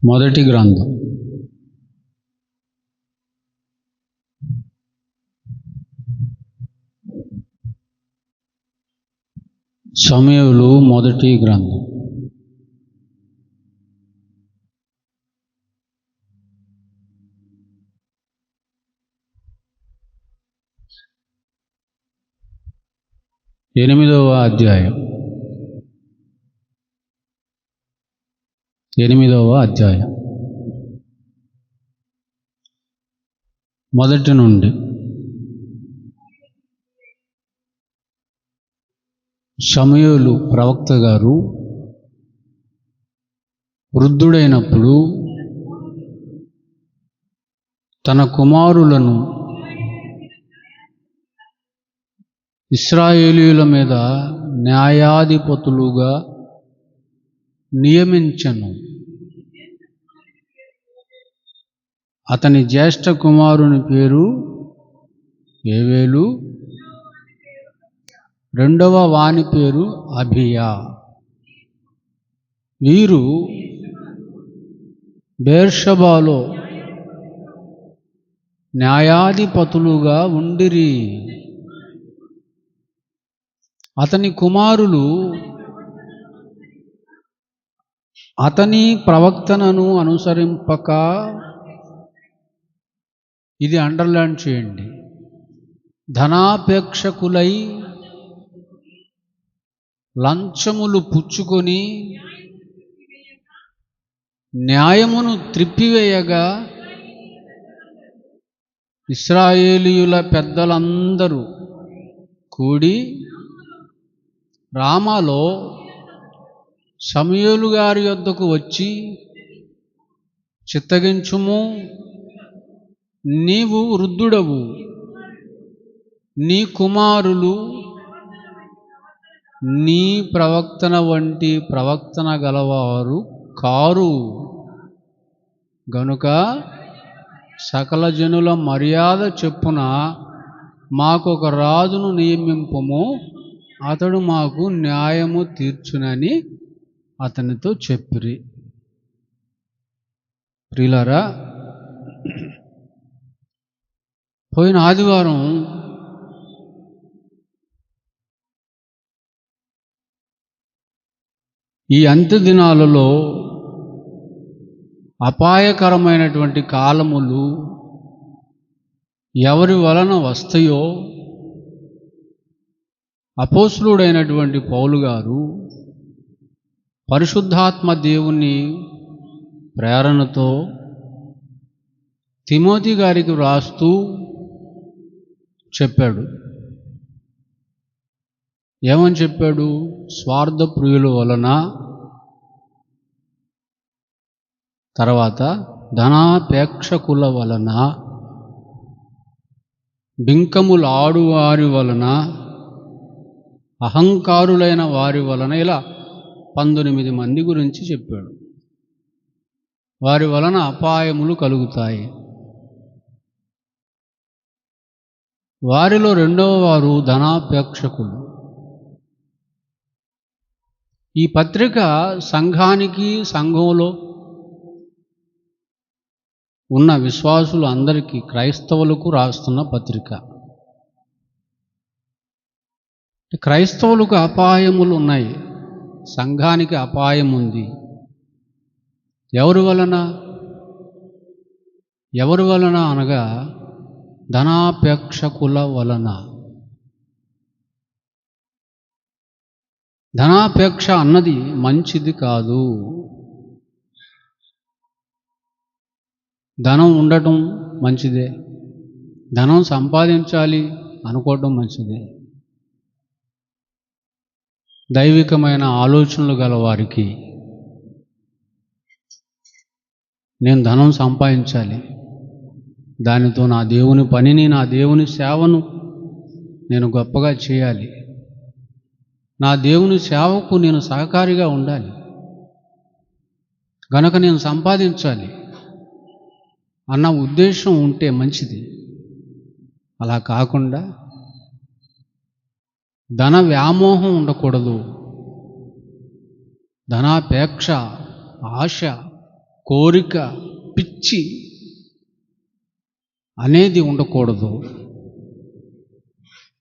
మొదటి గ్రంథం సమూయేలు మొదటి గ్రంథం 8వ అధ్యాయం. 8వ అధ్యాయం మొదటి నుండి. సమూయేలు ప్రవక్త గారు వృద్ధుడైనప్పుడు తన కుమారులను ఇశ్రాయేలీయుల మీద న్యాయాధిపతులుగా నియమించెను. అతని జ్యేష్ఠ కుమారుని పేరు యేవేలు, రెండవ వాని పేరు అబీయా. వీరు బెర్షెబాలో న్యాయాధిపతులుగా ఉండిరి. అతని కుమారులు అతని ప్రవక్తనను అనుసరింపక, ఇది అండర్లైన్ చేయండి, ధనాపేక్షకులై లంచములు పుచ్చుకొని న్యాయమును త్రిప్పివేయగా ఇశ్రాయేలీయుల పెద్దలందరూ కూడి రామాలో సమూయేలు గారి యొద్దకు వచ్చి, చిత్తగించుము, నీవు వృద్ధుడవు, నీ కుమారులు నీ ప్రవక్తన వంటి ప్రవక్తన గలవారు కారు గనుక సకల జనుల మర్యాద చెప్పున మాకొక రాజును నియమింపము, అతడు మాకు న్యాయము తీర్చునని అతనితో చెప్పిరి. ప్రియులారా, పోయిన ఆదివారం ఈ అంత్య దినాలలో అపాయకరమైనటువంటి కాలములు ఎవరి వలన వస్తాయో అపోస్తలుడైనటువంటి పౌలు గారు పరిశుద్ధాత్మ దేవుని ప్రేరణతో తిమోతి గారికి వ్రాస్తూ చెప్పాడు. ఏమని చెప్పాడు? స్వార్థ ప్రియుల వలన, తర్వాత ధనాపేక్షకుల వలన, బింకములు ఆడువారి వలన, అహంకారులైన వారి వలన, ఇలా 19 మంది గురించి చెప్పాడు. వారి వలన అపాయములు కలుగుతాయి. వారిలో రెండవ వారు ధనాపేక్షకులు. ఈ పత్రిక సంఘానికి, సంఘంలో ఉన్న విశ్వాసులు అందరికీ, క్రైస్తవులకు రాస్తున్న పత్రిక. క్రైస్తవులకు అపాయములు ఉన్నాయి, సంఘానికి అపాయం ఉంది. ఎవరి వలన అనగా ధనాపేక్షకుల వలన. ధనాపేక్ష అన్నది మంచిది కాదు. ధనం ఉండటం మంచిదే, ధనం సంపాదించాలి అనుకోవటం మంచిదే. దైవికమైన ఆలోచనలు గల వారికి నేను ధనం సంపాదించాలి, దానితో నా దేవుని పనిని, నా దేవుని సేవను నేను గొప్పగా చేయాలి, నా దేవుని సేవకు నేను సహకారిగా ఉండాలి, గనక నేను సంపాదించాలి అన్న ఉద్దేశం ఉంటే మంచిది. అలా కాకుండా ధన వ్యామోహం ఉండకూడదు. ధనాపేక్ష, ఆశ కోరిక, పిచ్చి అనేది ఉండకూడదు.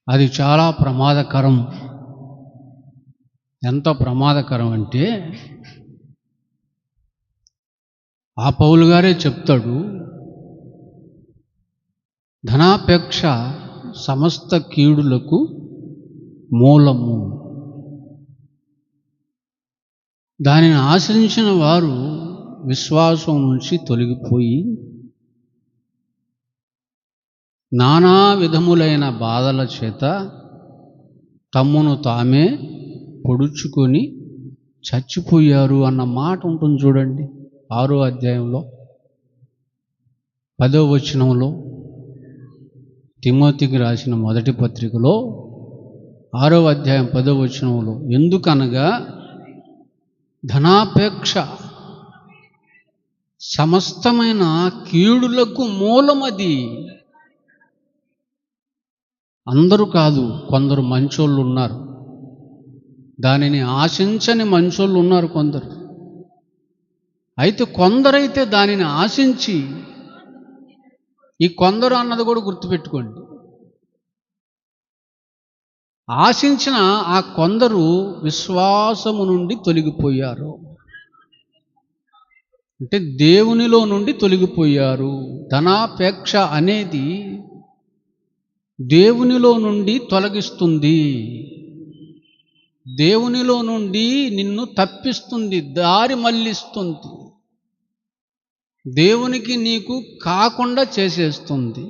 అది చాలా ప్రమాదకరం. ఎంత ప్రమాదకరం అంటే ఆ పౌలు గారే చెప్తాడు, ధనాపేక్ష సమస్త కీడులకు మూలము. దానిని ఆశ్రయించిన వారు విశ్వాసం నుంచి తొలగిపోయి నానా విధములైన బాధల చేత తమ్మును తామే పొడుచుకొని చచ్చిపోయారు అన్న మాట ఉంటుంది చూడండి. 6వ అధ్యాయంలో 10వ వచనంలో, తిమోతికి రాసిన మొదటి పత్రికలో 6వ అధ్యాయం 10వ వచనంలో, ఎందుకనగా ధనాపేక్ష సమస్తమైన కీడులకు మూలమది. అందరూ కాదు, కొందరు మంచోళ్ళు ఉన్నారు, దానిని ఆశించని మంచోళ్ళు ఉన్నారు కొందరు. అయితే కొందరైతే దానిని ఆశించి, ఈ కొందరు అన్నది కూడా గుర్తుపెట్టుకోండి, ఆశించిన ఆ కొందరు విశ్వాసము నుండి తొలగిపోయారు. అంటే దేవునిలో నుండి తొలగిపోయారు. ధనాపేక్ష అనేది దేవునిలో నుండి తొలగిస్తుంది, దేవునిలో నుండి నిన్ను తప్పిస్తుంది, దారి మళ్ళిస్తుంది, దేవునికి నీకు కాకుండా చేసేస్తుంది.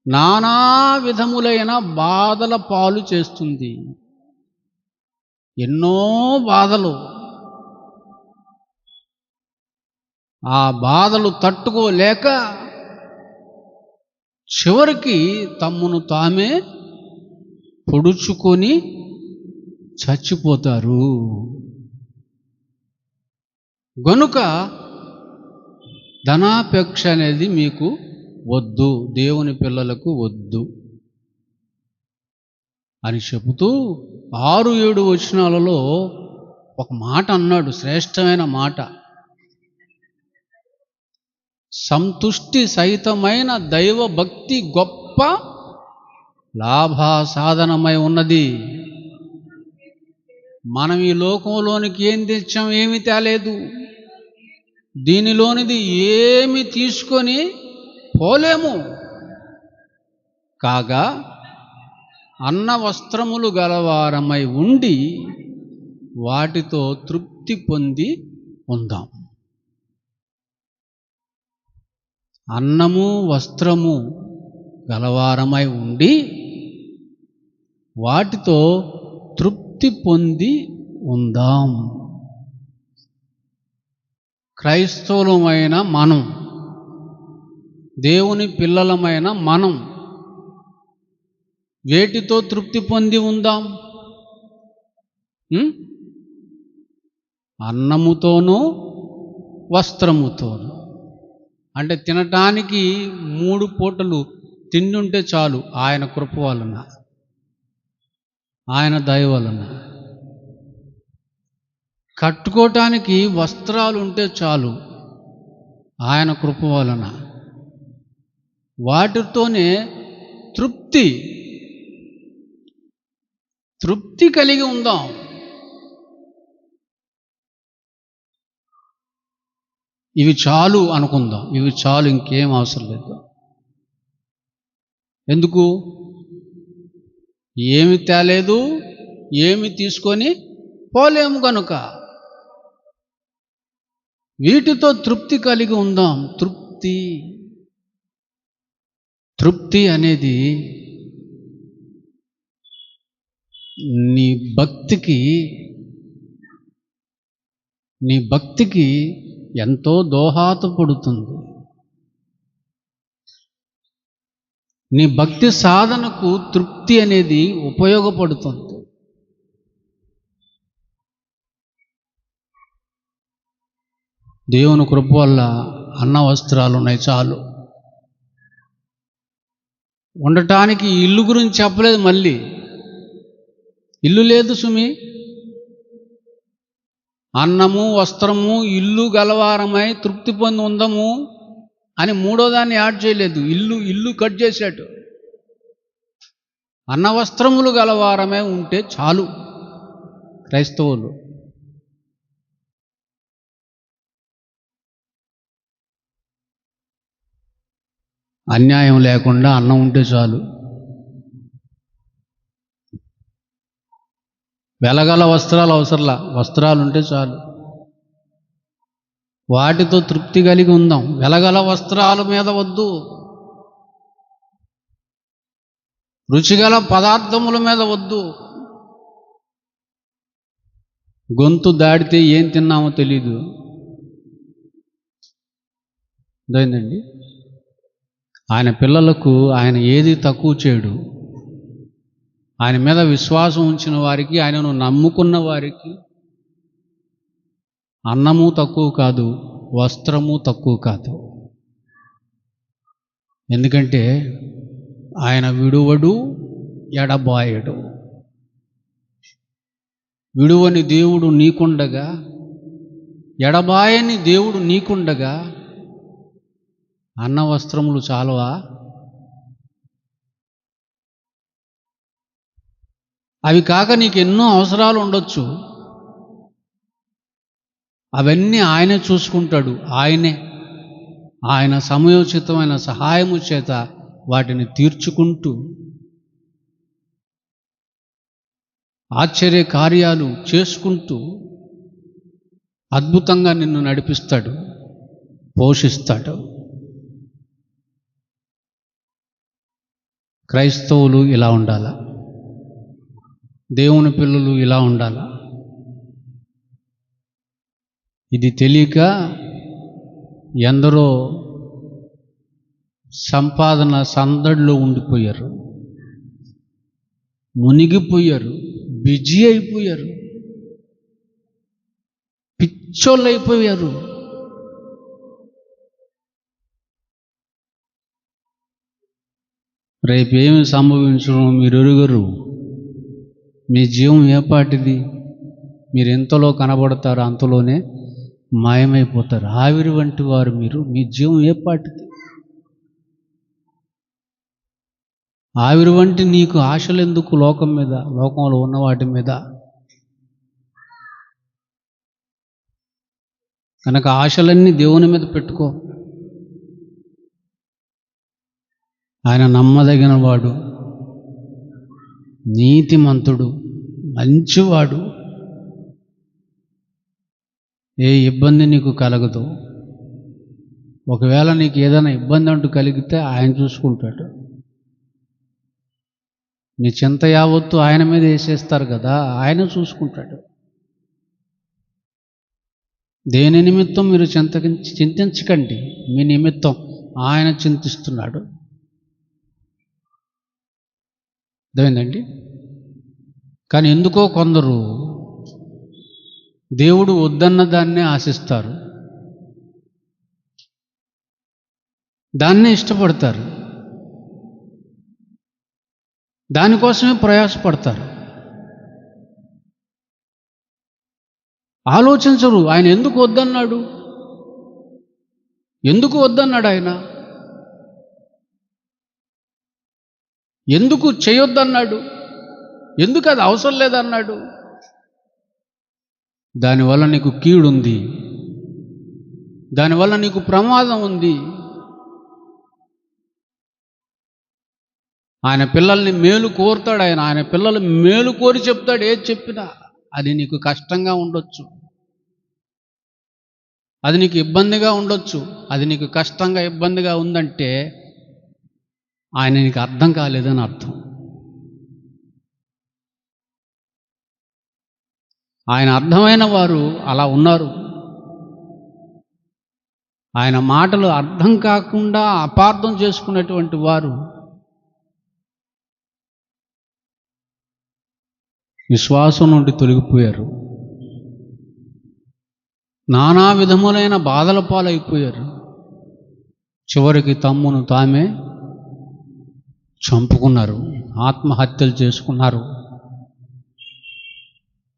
నానా విధములైన బాధల పాలు చేస్తుంది. ఎన్నో బాధలు, ఆ బాధలు తట్టుకోలేక చివరికి తమ్మును తామే పొడుచుకొని చచ్చిపోతారు. గనుక ధనాపేక్ష అనేది మీకు వద్దు, దేవుని పిల్లలకు వద్దు అని చెబుతూ 6-7 వచనాలలో ఒక మాట అన్నాడు, శ్రేష్టమైన మాట. సంతుష్టి సహితమైన దైవ భక్తి గొప్ప లాభసాధనమై ఉన్నది. మనం ఈ లోకంలోనికి ఏం తెచ్చాం? ఏమి తేలేదు. దీనిలోనిది ఏమి తీసుకొని పోలేము. కాగా అన్న వస్త్రములు గలవారమై ఉండి వాటితో తృప్తి పొంది ఉందాం. అన్నము వస్త్రము గలవారమై ఉండి వాటితో తృప్తి పొంది ఉందాం. క్రైస్తవులమైన మనం, దేవుని పిల్లలమైన మనం వేటితో తృప్తి పొంది ఉందాం? అన్నముతోనూ వస్త్రముతోనూ. అంటే తినటానికి 3 పూటలు తిండుంటే చాలు, ఆయన కృప వలన, ఆయన దయ వలన. కట్టుకోవటానికి వస్త్రాలు ఉంటే చాలు, ఆయన కృప వలన. వాటితోనే తృప్తి కలిగి ఉందాం. ఇవి చాలు అనుకుందాం, ఇవి చాలు, ఇంకేం అవసరం లేదు. ఎందుకు? ఏమి తేలేదు, ఏమి తీసుకొని పోలేము గనుక వీటితో తృప్తి కలిగి ఉందాం. తృప్తి అనేది నీ భక్తికి ఎంతో దోహదపడుతుంది. నీ భక్తి సాధనకు తృప్తి అనేది ఉపయోగపడుతుంది. దేవుని కృప వల్ల అన్న వస్త్రాలు ఉన్నాయి, చాలు. ఉండటానికి ఇల్లు గురించి చెప్పలేదు. మళ్ళీ ఇల్లు లేదు సుమి, అన్నము వస్త్రము ఇల్లు గలవారమై తృప్తి పొంది ఉందము అని మూడో దాన్ని యాడ్ చేయలేదు. ఇల్లు కట్ చేశాడు. అన్న వస్త్రములు గలవారమే ఉంటే చాలు క్రైస్తవులు. అన్యాయం లేకుండా అన్నం ఉంటే చాలు. వెలగల వస్త్రాలు అవసరంలా, వస్త్రాలు ఉంటే చాలు. వాటితో తృప్తి కలిగి ఉందాం. వెలగల వస్త్రాల మీద వద్దు, రుచిగల పదార్థముల మీద వద్దు. గొంతు దాడితే ఏం తిన్నామో తెలీదు. అదేంటండి, ఆయన పిల్లలకు ఆయన ఏది తక్కువ చేయడు. ఆయన మీద విశ్వాసం ఉంచిన వారికి, ఆయనను నమ్ముకున్న వారికి అన్నము తక్కువ కాదు, వస్త్రము తక్కువ కాదు. ఎందుకంటే ఆయన విడువడు, ఎడబాయడు. విడువని దేవుడు నీకుండగా, ఎడబాయని దేవుడు నీకుండగా అన్న వస్త్రములు చాలవా? అవి కాక నీకు ఎన్నో అవసరాలు ఉండొచ్చు. అవన్నీ ఆయనే చూసుకుంటాడు. ఆయన సమయోచితమైన సహాయము చేత వాటిని తీర్చుకుంటూ ఆశ్చర్య కార్యాలు చేసుకుంటూ అద్భుతంగా నిన్ను నడిపిస్తాడు, పోషిస్తాడు. క్రైస్తవులు ఇలా ఉండాలా? దేవుని పిల్లలు ఇలా ఉండాలా? ఇది తెలియక ఎందరో సంపాదన సందడిలో ఉండిపోయారు, మునిగిపోయారు, బిజీ అయిపోయారు, పిచ్చోళ్ళు అయిపోయారు. రేపేమి సంభవించడం మీరు ఎరుగరు. మీ జీవం ఏపాటిది? మీరు ఎంతలో కనబడతారు అంతలోనే మాయమైపోతారు. ఆవిరి వంటి వారు మీరు. మీ జీవం ఏపాటిది? ఆవిరి వంటి నీకు ఆశలు ఎందుకు లోకం మీద, లోకంలో ఉన్న వాటి మీద? కనుక ఆశలన్నీ దేవుని మీద పెట్టుకో. ఆయన నమ్మదగిన వాడు, నీతిమంతుడు, మంచివాడు. ఏ ఇబ్బంది నీకు కలగదు. ఒకవేళ నీకు ఏదైనా ఇబ్బంది అంటూ కలిగితే ఆయన చూసుకుంటాడు. మీ చింత యావత్తు ఆయన మీద వేసేస్తారు కదా, ఆయన చూసుకుంటాడు. దేని నిమిత్తం మీరు చింతించకండి, మీ నిమిత్తం ఆయన చింతిస్తున్నాడు. అర్థమైందండి? కానీ ఎందుకో కొందరు దేవుడు వద్దన్న దాన్నే ఆశిస్తారు, దాన్నే ఇష్టపడతారు, దానికోసమే ప్రయాసపడతారు. ఆలోచించరు ఆయన ఎందుకు వద్దన్నాడు, ఎందుకు వద్దన్నాడు, ఆయన ఎందుకు చేయొద్దన్నాడు, ఎందుకు అది అవసరం లేదన్నాడు. దానివల్ల నీకు కీడుంది, దానివల్ల నీకు ప్రమాదం ఉంది. ఆయన పిల్లల్ని మేలు కోరుతాడు. ఆయన పిల్లలు మేలు కోరి చెప్తాడు. ఏది చెప్పినా అది నీకు కష్టంగా ఉండొచ్చు, అది నీకు ఇబ్బందిగా ఉండొచ్చు. అది నీకు కష్టంగా ఇబ్బందిగా ఉందంటే ఆయన నీకు అర్థం కాలేదని అర్థం. ఆయన అర్థమైన వారు అలా ఉన్నారు. ఆయన మాటలు అర్థం కాకుండా అపార్థం చేసుకున్నటువంటి వారు విశ్వాసం నుండి తొలగిపోయారు. నానా విధములైన బాధల పాలైపోయారు. చివరికి తమ్మును తామే చంపుకున్నారు, ఆత్మహత్యలు చేసుకున్నారు.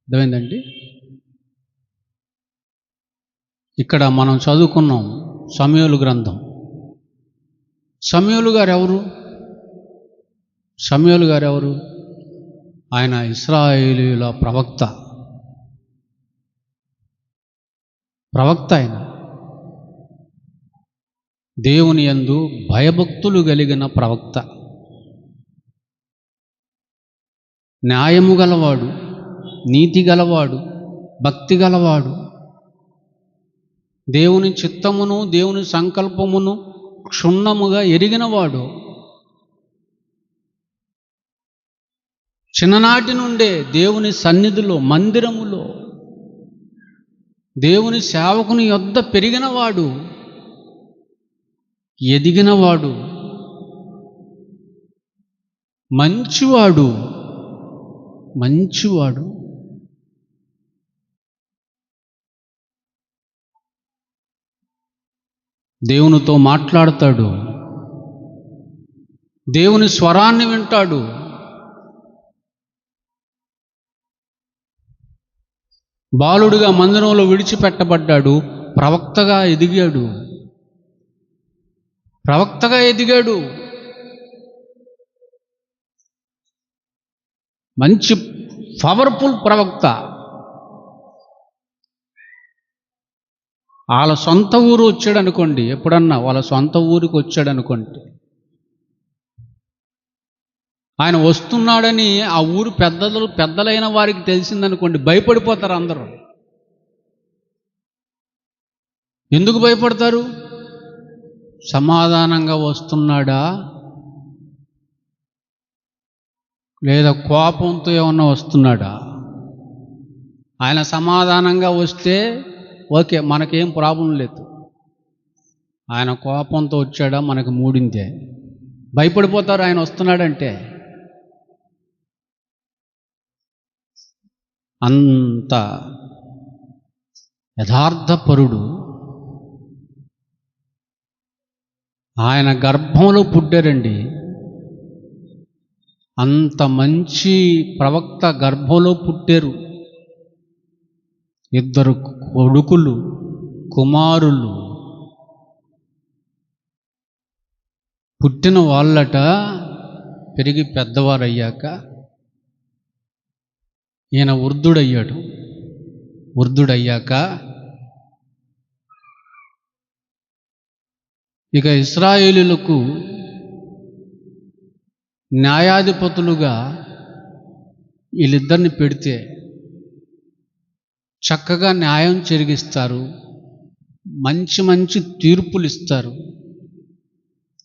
అర్థమైందండి? ఇక్కడ మనం చదువుకున్నాం సమూయేలు గ్రంథం. సమూయేలు గారు ఎవరు? సమూయేలు గారు ఎవరు? ఆయన ఇశ్రాయేలీయుల ప్రవక్త. ఆయన దేవుని యందు భయభక్తులు కలిగిన ప్రవక్త, న్యాయము గలవాడు, నీతి గలవాడు, భక్తి గలవాడు, దేవుని చిత్తమును దేవుని సంకల్పమును క్షుణ్ణముగా ఎరిగినవాడు. చిన్ననాటి నుండే దేవుని సన్నిధిలో మందిరములో దేవుని సేవకుని యొద్ద పెరిగినవాడు, ఎదిగినవాడు, మంచివాడు. దేవునితో మాట్లాడతాడు, దేవుని స్వరాన్ని వింటాడు. బాలుడిగా మందిరంలో విడిచిపెట్టబడ్డాడు, ప్రవక్తగా ఎదిగాడు. మంచి పవర్ఫుల్ ప్రవక్త. వాళ్ళ సొంత ఊరు వచ్చాడనుకోండి, ఎప్పుడన్నా వాళ్ళ సొంత ఊరికి వచ్చాడనుకోండి, ఆయన వస్తున్నాడని ఆ ఊరు పెద్దలైన వారికి తెలిసిందనుకోండి, భయపడిపోతారు అందరూ. ఎందుకు భయపడతారు? సమాధానంగా వస్తున్నాడా లేదా కోపంతో ఏమన్నా వస్తున్నాడా? ఆయన సమాధానంగా వస్తే ఓకే, మనకేం ప్రాబ్లం లేదు. ఆయన కోపంతో వచ్చాడా మనకు మూడిందే. భయపడిపోతారు ఆయన వస్తున్నాడంటే. అంత యథార్థపరుడు. ఆయన గర్భంలో పుట్టారండి. అంత మంచి ప్రవక్త గర్భంలో పుట్టారు. 2 కొడుకులు, కుమారులు. పుట్టిన వాళ్ళట పెరిగి పెద్దవారయ్యాక ఈయన వృద్ధుడయ్యాక ఇక ఇశ్రాయేలీయులకు న్యాయాధిపతులుగా వీళ్ళిద్దరిని పెడితే చక్కగా న్యాయం జరిగిస్తారు, మంచి తీర్పులు ఇస్తారు,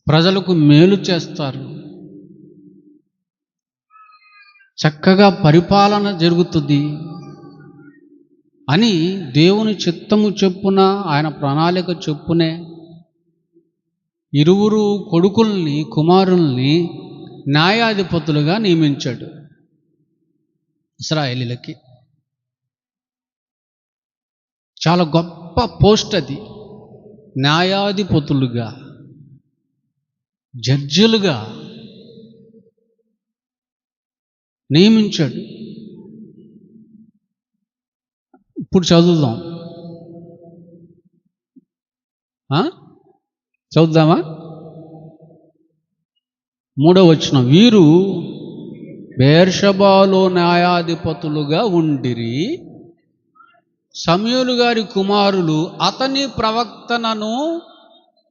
ప్రజలకు మేలు చేస్తారు, చక్కగా పరిపాలన జరుగుతుంది అని దేవుని చిత్తము చొప్పున, ఆయన ప్రణాళిక చొప్పునే 2 కొడుకుల్ని, కుమారుల్ని న్యాయాధిపతులుగా నియమించాడు ఇశ్రాయేలీయులకి. చాలా గొప్ప పోస్ట్ అది. న్యాయాధిపతులుగా, జడ్జిలుగా నియమించాడు. ఇప్పుడు చదువుదాం. చదువుదామా? 3వ వచనం. వీరు బెయేర్షెబాలో న్యాయాధిపతులుగా ఉండిరి. సమూయేలు గారి కుమారులు అతని ప్రవక్తనను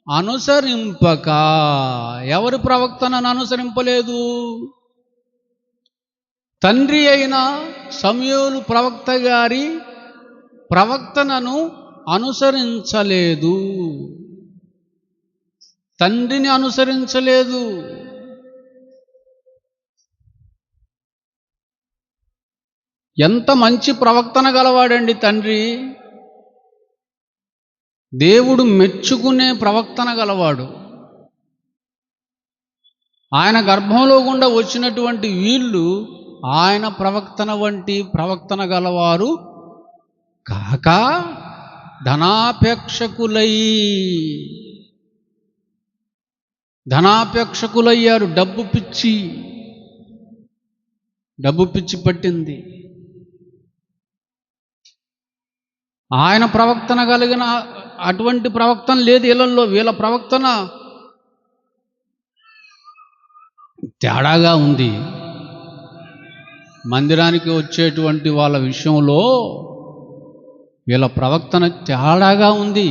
అనుసరింపక. ఎవరి ప్రవక్తనను అనుసరింపలేదు? తండ్రి అయిన సమూయేలు ప్రవక్త గారి ప్రవక్తనను అనుసరించలేదు. తండ్రిని అనుసరించలేదు. ఎంత మంచి ప్రవక్తన గలవాడండి తండ్రి. దేవుడు మెచ్చుకునే ప్రవక్తన గలవాడు. ఆయన గర్భంలో గుండా వచ్చినటువంటి వీళ్ళు ఆయన ప్రవక్తన వంటి ప్రవక్తన గలవారు కాక ధనాపేక్షకులయ్యారు. డబ్బు పిచ్చి పట్టింది. ఆయన ప్రవక్తన కలిగిన అటువంటి ప్రవక్తన లేదు వీళ్ళల్లో. వీళ్ళ ప్రవక్తన తేడాగా ఉంది. మందిరానికి వచ్చేటువంటి వాళ్ళ విషయంలో వీళ్ళ ప్రవక్తన తేడాగా ఉంది.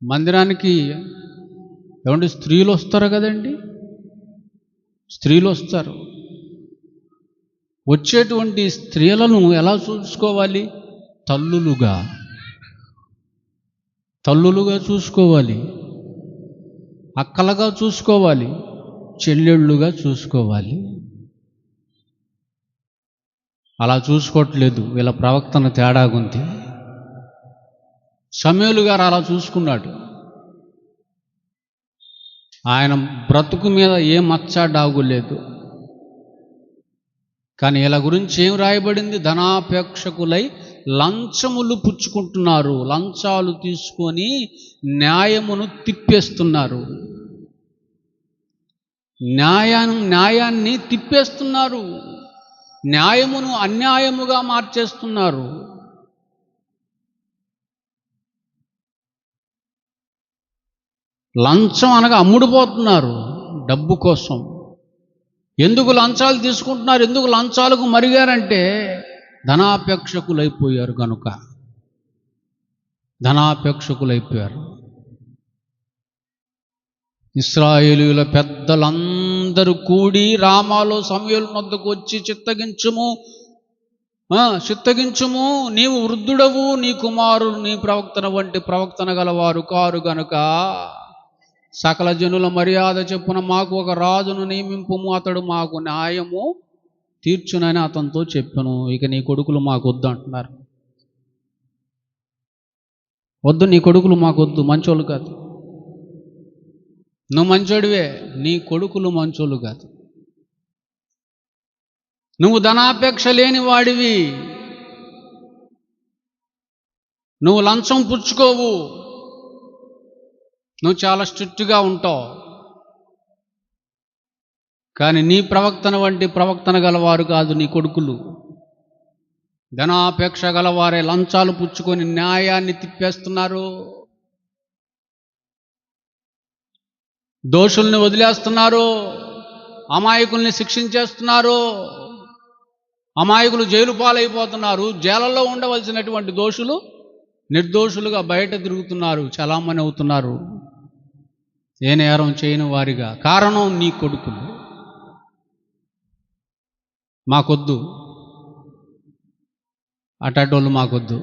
మందిరానికి ఏమంటే స్త్రీలు వస్తారు కదండి, స్త్రీలు వస్తారు. వచ్చేటువంటి స్త్రీలను ఎలా చూసుకోవాలి? తల్లులుగా చూసుకోవాలి, అక్కలుగా చూసుకోవాలి, చెల్లెళ్ళుగా చూసుకోవాలి. అలా చూసుకోవట్లేదు. వీళ్ళ ప్రవక్తన తేడాగుంది. సమూయేలు గారు అలా చూసుకున్నాడు. ఆయన బ్రతుకు మీద ఏ మచ్చ డాగు లేదు. కానీ ఇలా గురించి ఏం రాయబడింది? ధనాపేక్షకులై లంచములు పుచ్చుకుంటున్నారు, లంచాలు తీసుకొని న్యాయమును తిప్పేస్తున్నారు, న్యాయాన్ని తిప్పేస్తున్నారు, న్యాయమును అన్యాయముగా మార్చేస్తున్నారు. లంచం అనగా అమ్ముడుపోతున్నారు డబ్బు కోసం. ఎందుకు లంచాలు తీసుకుంటున్నారు? ఎందుకు లంచాలకు మరిగారంటే ధనాపేక్షకులైపోయారు కనుక. ధనాపేక్షకులైపోయారు. ఇశ్రాయేలీయుల పెద్దలందరూ కూడి రామాలో సమూయేలు వద్దకు వచ్చి, చిత్తగించుము, నీవు వృద్ధుడవు, నీ కుమారులు నీ ప్రవక్తన వంటి ప్రవక్తన గలవారు కారు గనుక సకల జనుల మర్యాద చెప్పున మాకు ఒక రాజును నియమింపుము, అతడు మాకు న్యాయము తీర్చునని అతనితో చెప్పాను. ఇక నీ కొడుకులు మాకు వద్దు అంటున్నారు. వద్దు, నీ కొడుకులు మాకు వద్దు, మంచోళ్ళు కాదు. నువ్వు మంచోడివే, నీ కొడుకులు మంచోళ్ళు కాదు. నువ్వు ధనాపేక్ష లేని వాడివి, నువ్వు లంచం పుచ్చుకోవు, నువ్వు చాలా స్ట్రిక్ట్గా ఉంటావు. కానీ నీ ప్రవక్తన వంటి ప్రవక్తన గలవారు కాదు నీ కొడుకులు. ధనాపేక్ష గలవారే లంచాలు పుచ్చుకొని న్యాయాన్ని తిప్పేస్తున్నారు, దోషుల్ని వదిలేస్తున్నారు, అమాయకుల్ని శిక్షించేస్తున్నారు, అమాయకులు జైలు పాలైపోతున్నారు. జైళ్ళలో ఉండవలసినటువంటి దోషులు నిర్దోషులుగా బయట తిరుగుతున్నారు, చలామణి అవుతున్నారు, ఏ నేరం చేయని వారిగా. కారణం నీ కొడుకులు. మాకొద్దు, అటాటోళ్ళు మాకొద్దు,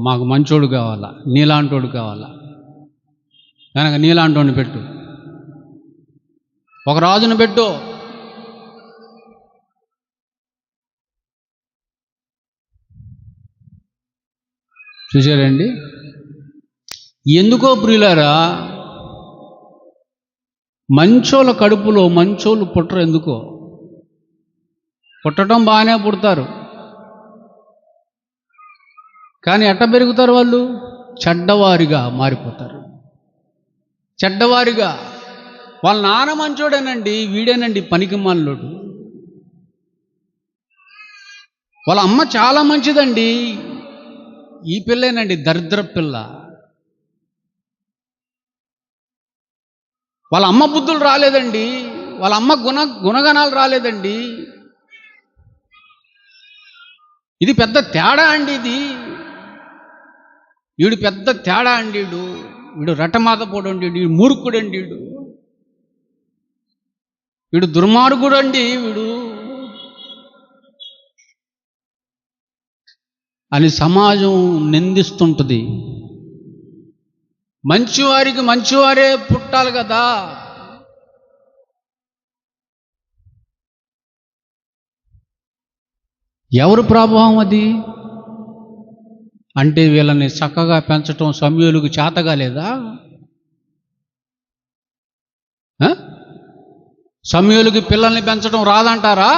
మాకు మంచోడు కావాలా, నీలాంటోడు కావాలా, కనుక నీలాంటోడిని పెట్టు, ఒక రాజును పెట్టు. చూసారండి? ఎందుకో ప్రియులారా, మంచోళ్ళ కడుపులో మంచోళ్ళు పుట్టరు. ఎందుకో? పుట్టడం బాగానే పుడతారు, కానీ ఎట్ట పెరుగుతారు వాళ్ళు? చెడ్డవారిగా మారిపోతారు. చెడ్డవారిగా. వాళ్ళ నాన్న మంచోడేనండి, వీడేనండి పనికి మాలోడు. వాళ్ళ అమ్మ చాలా మంచిదండి, ఈ పిల్లేనండి దరిద్ర పిల్ల. వాళ్ళ అమ్మ బుద్ధులు రాలేదండి, వాళ్ళ అమ్మ గుణగణాలు రాలేదండి. ఇది పెద్ద తేడా అండి. వీడు పెద్ద తేడా అండి. వీడు రటమాతపోడు అండి, వీడు మూర్ఖుడండి, వీడు దుర్మార్గుడు అండి, వీడు అని సమాజం నిందిస్తుంటుంది. మంచివారికి మంచివారే పుట్టాలి కదా. ఎవరు ప్రభావం అది? అంటే వీళ్ళని చక్కగా పెంచటం సమూయేలుకు చేతగా లేదా? సమూయేలుకి పిల్లల్ని పెంచడం రాదంటారా?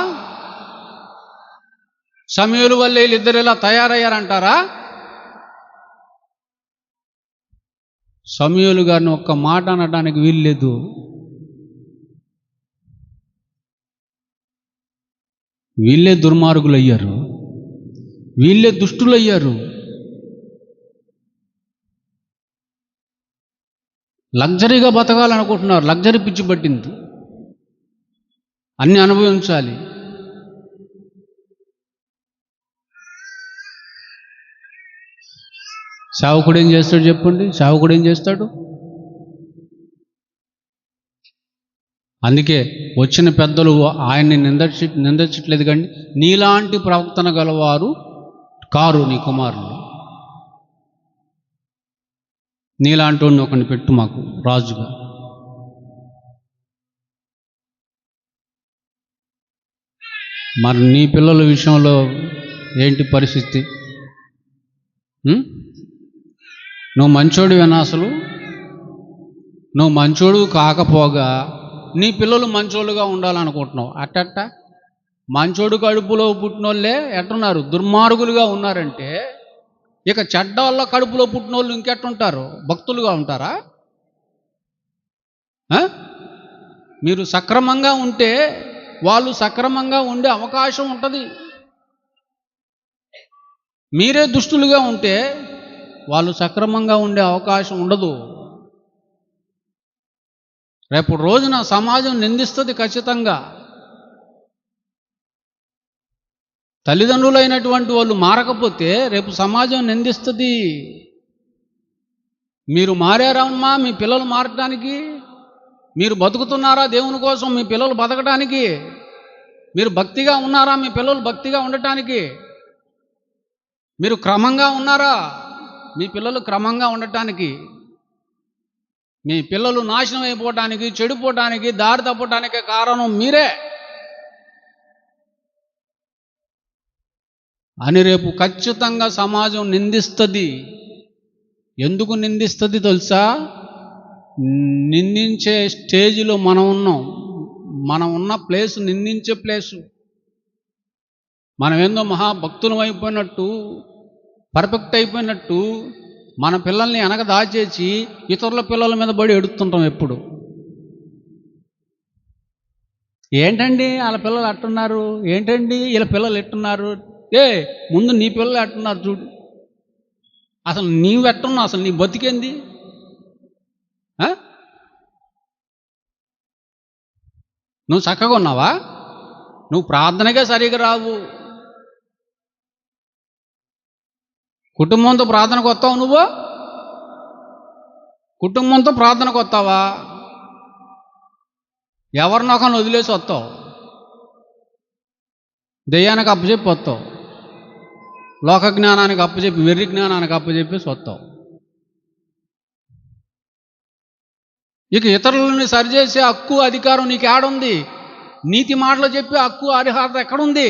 సమూయేలు వల్ల వీళ్ళిద్దరు ఇలా తయారయ్యారంటారా? సమూయేలు గారిని ఒక్క మాట అనడానికి వీల్లేదు. వీళ్ళే దుర్మార్గులయ్యారు, వీళ్ళే దుష్టులయ్యారు. లగ్జరీగా బతకాలనుకుంటున్నారు, లగ్జరీ పిచ్చి పట్టింది, అన్నీ అనుభవించాలి. సేవకుడు ఏం చేస్తాడు చెప్పండి? సేవకుడు ఏం చేస్తాడు? అందుకే వచ్చిన పెద్దలు ఆయన్ని నిందించట్లేదు, కానీ నీలాంటి ప్రవర్తన గలవారు కారు నీ కుమారులు, నీలాంటి వాడిని ఒకరిని పెట్టు మాకు రాజుగా. మరి నీ పిల్లల విషయంలో ఏంటి పరిస్థితి? నువ్వు మంచోడివేనా? అసలు నువ్వు మంచోడు కాకపోగా నీ పిల్లలు మంచోళ్ళుగా ఉండాలనుకుంటున్నావు. అట్టట్ట మంచోడు కడుపులో పుట్టినోళ్ళే ఎట్టున్నారు? దుర్మార్గులుగా ఉన్నారంటే ఇక చెడ్డోళ్ళ కడుపులో పుట్టినోళ్ళు ఇంకెట్టుంటారు? భక్తులుగా ఉంటారా? మీరు సక్రమంగా ఉంటే వాళ్ళు సక్రమంగా ఉండే అవకాశం ఉంటుంది. మీరే దుష్టులుగా ఉంటే వాళ్ళు సక్రమంగా ఉండే అవకాశం ఉండదు. రేపు రోజున సమాజం నిందిస్తుంది ఖచ్చితంగా. తల్లిదండ్రులైనటువంటి వాళ్ళు మారకపోతే రేపు సమాజం నిందిస్తుంది. మీరు మారారమ్మా మీ పిల్లలు మారటానికి? మీరు బతుకుతున్నారా దేవుని కోసం మీ పిల్లలు బతకడానికి? మీరు భక్తిగా ఉన్నారా మీ పిల్లలు భక్తిగా ఉండటానికి? మీరు క్రమంగా ఉన్నారా మీ పిల్లలు క్రమంగా ఉండటానికి? మీ పిల్లలు నాశనం అయిపోవటానికి, చెడిపోవటానికి, దారి తప్పటానికి కారణం మీరే అని రేపు ఖచ్చితంగా సమాజం నిందిస్తుంది. ఎందుకు నిందిస్తుంది తెలుసా? నిందించే స్టేజ్లో మనం ఉన్నాం. మనం ఉన్న ప్లేసు నిందించే ప్లేసు. మనం ఏందో మహాభక్తులం అయిపోయినట్టు, పర్ఫెక్ట్ అయిపోయినట్టు మన పిల్లల్ని వెనక దాచేసి ఇతరుల పిల్లల మీద పడి ఎడుతుంటాం ఎప్పుడు. ఏంటండి వాళ్ళ పిల్లలు అట్టున్నారు, ఏంటండి వీళ్ళ పిల్లలు ఎట్టున్నారు? ముందు నీ పిల్లలు ఎట్టున్నారు చూడు. అసలు నీవు ఎట్టున్నావు? అసలు నీ బతికేంది? నువ్వు చక్కగా ఉన్నావా? నువ్వు ప్రార్థనకే సరిగా రావు. కుటుంబంతో ప్రార్థనకు వస్తావు నువ్వు? కుటుంబంతో ప్రార్థనకు వస్తావా? ఎవరినొకరిని వదిలేసి వస్తావు, దెయ్యానికి అప్పచెప్పి వస్తావు, లోక జ్ఞానానికి అప్పచెప్పి, వెర్రి జ్ఞానానికి అప్పచెప్పేసి వస్తావు. ఇక ఇతరులని సరిచేసే హక్కు అధికారం నీకు ఏడుంది? నీతి మాటలు చెప్పి హక్కు అర్హత ఎక్కడుంది?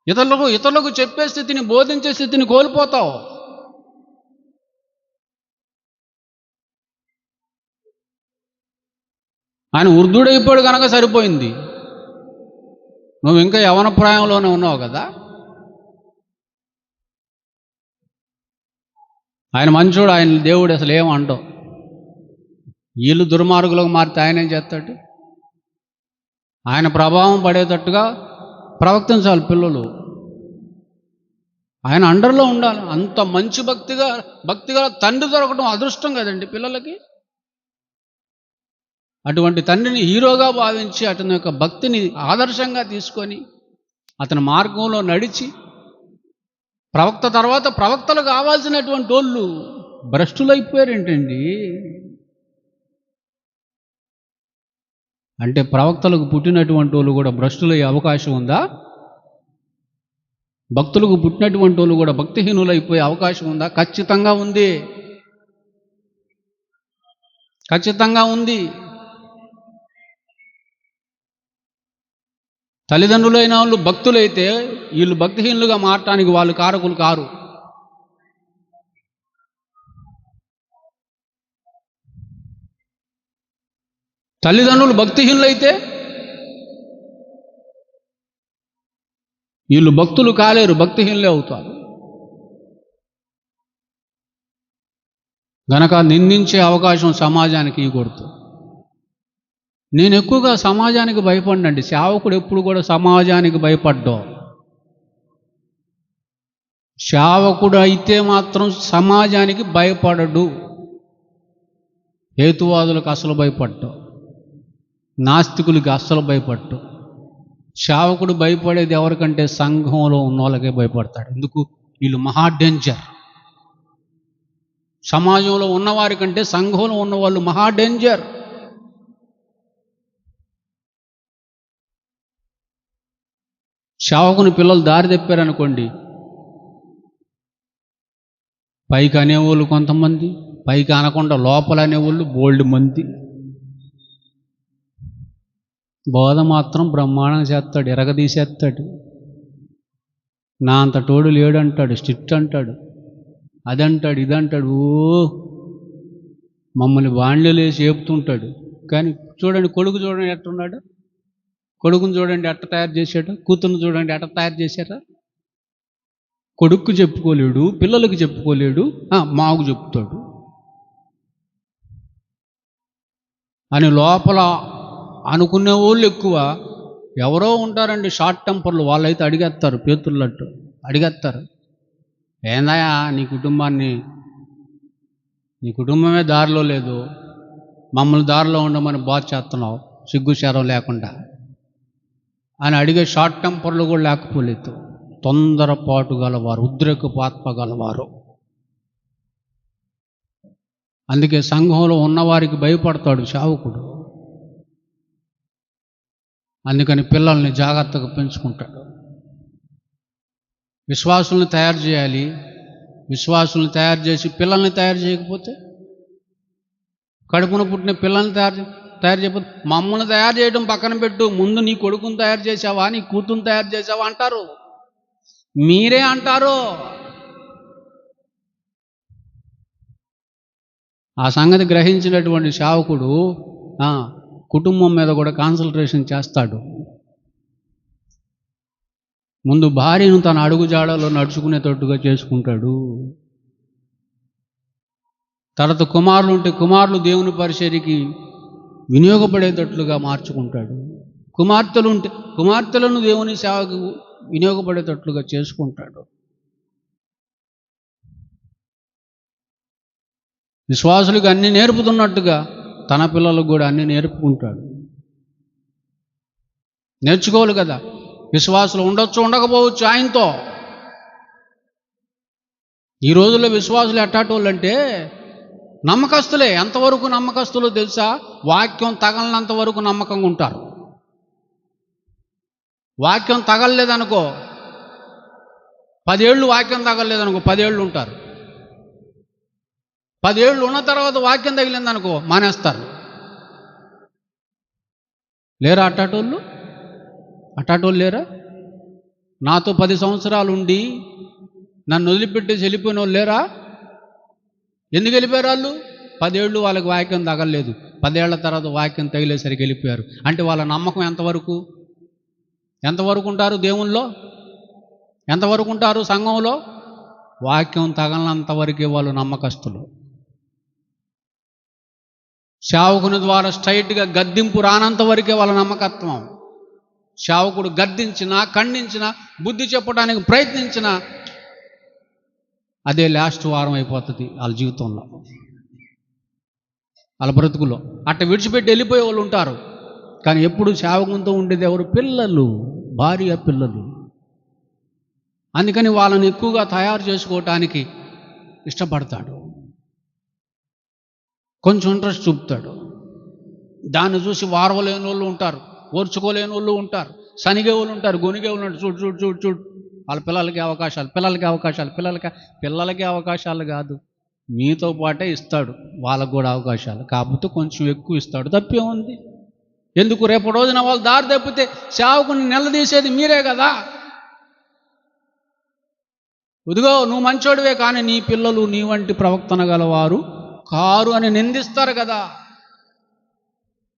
ఇతరులకు చెప్పే స్థితిని, బోధించే స్థితిని కోల్పోతావు. ఆయన వృద్ధుడైపోయాడు కనుక సరిపోయింది. నువ్వు ఇంకా యవన ప్రాయంలోనే ఉన్నావు కదా. ఆయన మంచోడు, ఆయన దేవుడు, అసలు ఏమంటావు? వీళ్ళు దుర్మార్గులకు మారితే ఆయన ఏం చేస్తాడు? ఆయన ప్రభావం పడేటట్టుగా ప్రవర్తించాలి పిల్లలు. ఆయన అండర్లో ఉండాలి. అంత మంచి భక్తిగా తండ్రి దొరకడం అదృష్టం కదండి పిల్లలకి. అటువంటి తండ్రిని హీరోగా భావించి అతని యొక్క భక్తిని ఆదర్శంగా తీసుకొని అతని మార్గంలో నడిచి, ప్రవక్త తర్వాత ప్రవక్తలు కావాల్సినటువంటి వాళ్ళు భ్రష్టులైపోయారేంటండి? అంటే ప్రవక్తలకు పుట్టినటువంటి వాళ్ళు కూడా భ్రష్టులయ్యే అవకాశం ఉందా? భక్తులకు పుట్టినటువంటి వాళ్ళు కూడా భక్తిహీనులైపోయే అవకాశం ఉందా? ఖచ్చితంగా ఉంది, ఖచ్చితంగా ఉంది. తల్లిదండ్రులైన వాళ్ళు భక్తులైతే వీళ్ళు భక్తిహీనులుగా మారటానికి వాళ్ళు కారకులు కారు. తల్లిదండ్రులు భక్తిహీనులైతే వీళ్ళు భక్తులు కాలేరు, భక్తిహీనులే అవుతారు. గనక నిందించే అవకాశం సమాజానికి ఇవ్వకూడదు. నేను ఎక్కువగా సమాజానికి భయపడినండి. సేవకుడు ఎప్పుడు కూడా సమాజానికి భయపడ్డా. సేవకుడు అయితే మాత్రం సమాజానికి భయపడడు. హేతువాదులకు అసలు భయపడ్డా, నాస్తికులకి అస్సలు భయపడ్డు. సేవకుడు భయపడేది ఎవరికంటే సంఘంలో ఉన్న వాళ్ళకే భయపడతాడు. ఎందుకు? వీళ్ళు మహా డేంజర్. సమాజంలో ఉన్నవారి కంటే సంఘంలో ఉన్నవాళ్ళు మహా డేంజర్. సేవకుని పిల్లలు దారి తెప్పారనుకోండి, పైకి అనేవాళ్ళు కొంతమంది, పైకి అనకుండా లోపల అనేవాళ్ళు బోల్డ్ మంది. బోధ మాత్రం బ్రహ్మాండంగా చేస్తాడు, ఎరగదీసేస్తాడు. నా అంత తోడు లేడు అంటాడు, స్ట్రిక్ట్ అంటాడు, అదంటాడు, ఇదంటాడు. ఓ మమ్మల్ని బాండ్లు వేసి ఏపుతుంటాడు. కానీ చూడండి, కొడుకు చూడండి ఎట్టున్నాడు, కొడుకుని చూడండి ఎట్ట తయారు చేశాడు, కూతురుని చూడండి ఎట్ట తయారు చేశారా. కొడుక్కు చెప్పుకోలేడు, పిల్లలకు చెప్పుకోలేడు, మాకు చెప్తాడు అని లోపల అనుకునే వాళ్ళు ఎక్కువ. ఎవరో ఉంటారండి షార్ట్ టెంపర్లు, వాళ్ళైతే అడిగేస్తారు, పేతుళ్ళట్టు అడిగేస్తారు. ఏందయ్యా నీ కుటుంబమే దారిలో లేదు, మమ్మల్ని దారిలో ఉండమని బాధ చేస్తున్నావు సిగ్గుశారం లేకుండా అని అడిగే షార్ట్ టెంపర్లు కూడా లేకపోలేదు. తొందరపాటు గలవారు, ఉద్రేకపాత్మ గలవారు. అందుకే సంఘంలో ఉన్నవారికి భయపడతాడు సేవకుడు. అందుకని పిల్లల్ని జాగ్రత్తగా పెంచుకుంటాడు. విశ్వాసుల్ని తయారు చేయాలి. విశ్వాసుల్ని తయారు చేసి పిల్లల్ని తయారు చేయకపోతే, కడుపున పుట్టిన పిల్లల్ని తయారు చేయకపోతే, మమ్మల్ని తయారు చేయడం పక్కన పెట్టు, ముందు నీ కొడుకుని తయారు చేసావా, నీ కూతురుని తయారు చేసావా అంటారు. మీరే అంటారు. ఆ సంగతి గ్రహించినటువంటి సేవకుడు కుటుంబం మీద కూడా కాన్సన్ట్రేషన్ చేస్తాడు. ముందు భార్యను తన అడుగుజాడలో నడుచుకునేటట్టుగా చేసుకుంటాడు. తర్వాత కుమారులు ఉంటే కుమారులు దేవుని పరిచర్యకి వినియోగపడేటట్లుగా మార్చుకుంటాడు. కుమార్తెలు ఉంటే కుమార్తెలను దేవుని సేవకు వినియోగపడేటట్లుగా చేసుకుంటాడు. విశ్వాసులకు అన్నీ నేర్పుతున్నట్టుగా తన పిల్లలకు కూడా అన్నీ నేర్పుకుంటాడు. నేర్చుకోవాలి కదా. విశ్వాసులు ఉండొచ్చు, ఉండకపోవచ్చు ఆయనతో. ఈ రోజుల్లో విశ్వాసులు ఎట్టాటోళ్ళు అంటే నమ్మకస్తులే. ఎంతవరకు నమ్మకస్తులో తెలుసా? వాక్యం తగలనంత వరకు నమ్మకంగా ఉంటారు. వాక్యం తగలలేదనుకో, 10 ఏళ్ళు వాక్యం తగలలేదనుకో, 10 ఏళ్ళు ఉంటారు. 10 ఏళ్ళు ఉన్న తర్వాత వాక్యం తగిలిందనుకో మానేస్తారు. లేరా అట్టాటోళ్ళు? అట్టాటోళ్ళు లేరా? నాతో 10 సంవత్సరాలు ఉండి నన్ను వదిలిపెట్టేసి వెళ్ళిపోయిన వాళ్ళు లేరా? ఎందుకు వెళ్ళిపోయారు వాళ్ళు? 10 ఏళ్ళు వాళ్ళకి వాక్యం తగలలేదు. 10 ఏళ్ల తర్వాత వాక్యం తగిలేసరికి వెళ్ళిపోయారు. అంటే వాళ్ళ నమ్మకం ఎంతవరకు ఉంటారు దేవుల్లో? ఎంతవరకు ఉంటారు సంఘంలో? వాక్యం తగలనంత వరకే వాళ్ళు నమ్మకస్తులు. సేవకుని ద్వారా స్ట్రైట్గా గద్దింపు రానంత వరకే వాళ్ళ నమ్మకత్వం. సేవకుడు గద్దించినా, ఖండించినా, బుద్ధి చెప్పడానికి ప్రయత్నించినా అదే లాస్ట్ వారం అయిపోతుంది వాళ్ళ జీవితంలో, వాళ్ళ బ్రతుకులో. అట్ట విడిచిపెట్టి వెళ్ళిపోయే వాళ్ళు ఉంటారు. కానీ ఎప్పుడు సేవకునితో ఉండేది ఎవరు? పిల్లలు, భార్య పిల్లలు. అందుకని వాళ్ళని ఎక్కువగా తయారు చేసుకోవటానికి ఇష్టపడతాడు. కొంచెం ఇంట్రెస్ట్ చూపుతాడు. దాన్ని చూసి వారవలేని వాళ్ళు ఉంటారు, ఓర్చుకోలేని వాళ్ళు ఉంటారు, సనిగే వాళ్ళు ఉంటారు, గొనిగే వాళ్ళు ఉంటారు. చూడు చూడు చూడు చూడు వాళ్ళ పిల్లలకి అవకాశాలు పిల్లలకి అవకాశాలు కాదు, మీతో పాటే ఇస్తాడు వాళ్ళకు కూడా అవకాశాలు. కాకపోతే కొంచెం ఎక్కువ ఇస్తాడు. తప్పే ఉంది. ఎందుకు? రేపు రోజున వాళ్ళు దారి తప్పితే సేవకుని నిలదీసేది మీరే కదా. ఇదిగో నువ్వు మంచోడివే, కానీ నీ పిల్లలు నీ వంటి ప్రవర్తన గలవారు కారు అని నిందిస్తారు కదా.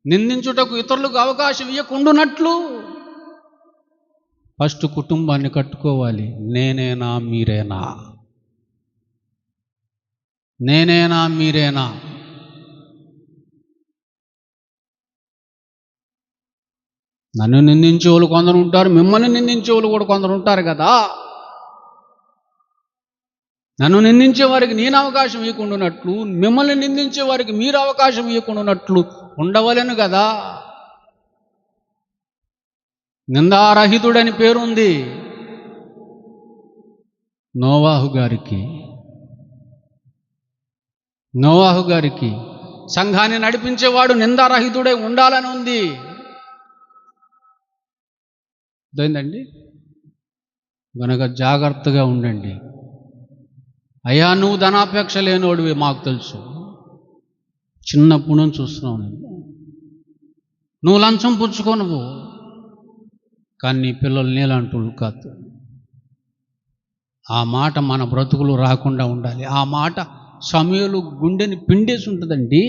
నిందించుటకు ఇతరులకు అవకాశం ఇవ్వకుండానట్లు ఫస్ట్ కుటుంబాన్ని కట్టుకోవాలి. నేనేనా మీరేనా? నన్ను నిందించే వాళ్ళు కొందరు ఉంటారు, మిమ్మల్ని నిందించే వాళ్ళు కూడా కొందరు ఉంటారు కదా. నన్ను నిందించే వారికి నేను అవకాశం ఇవ్వకుండానట్లు, మిమ్మల్ని నిందించే వారికి మీరు అవకాశం ఇవ్వకుండానట్లు ఉండవలెను కదా. నిందారహితుడని పేరుంది నోవాహు గారికి. సంఘాన్ని నడిపించేవాడు నిందారహితుడై ఉండాలని ఉంది. అర్థమైందండి? కనుక జాగ్రత్తగా ఉండండి. అయ్యా, నువ్వు ధనాపేక్ష లేనోడివి మాకు తెలుసు, చిన్నప్పుడు నుంచి చూస్తున్నావు నేను. నువ్వు లంచం పుచ్చుకోనువు, కానీ నీ పిల్లలు నీలాంటి కాదు. ఆ మాట మన బ్రతుకులు రాకుండా ఉండాలి. ఆ మాట సమూయేలు గుండెని పిండేసి ఉంటుందండి.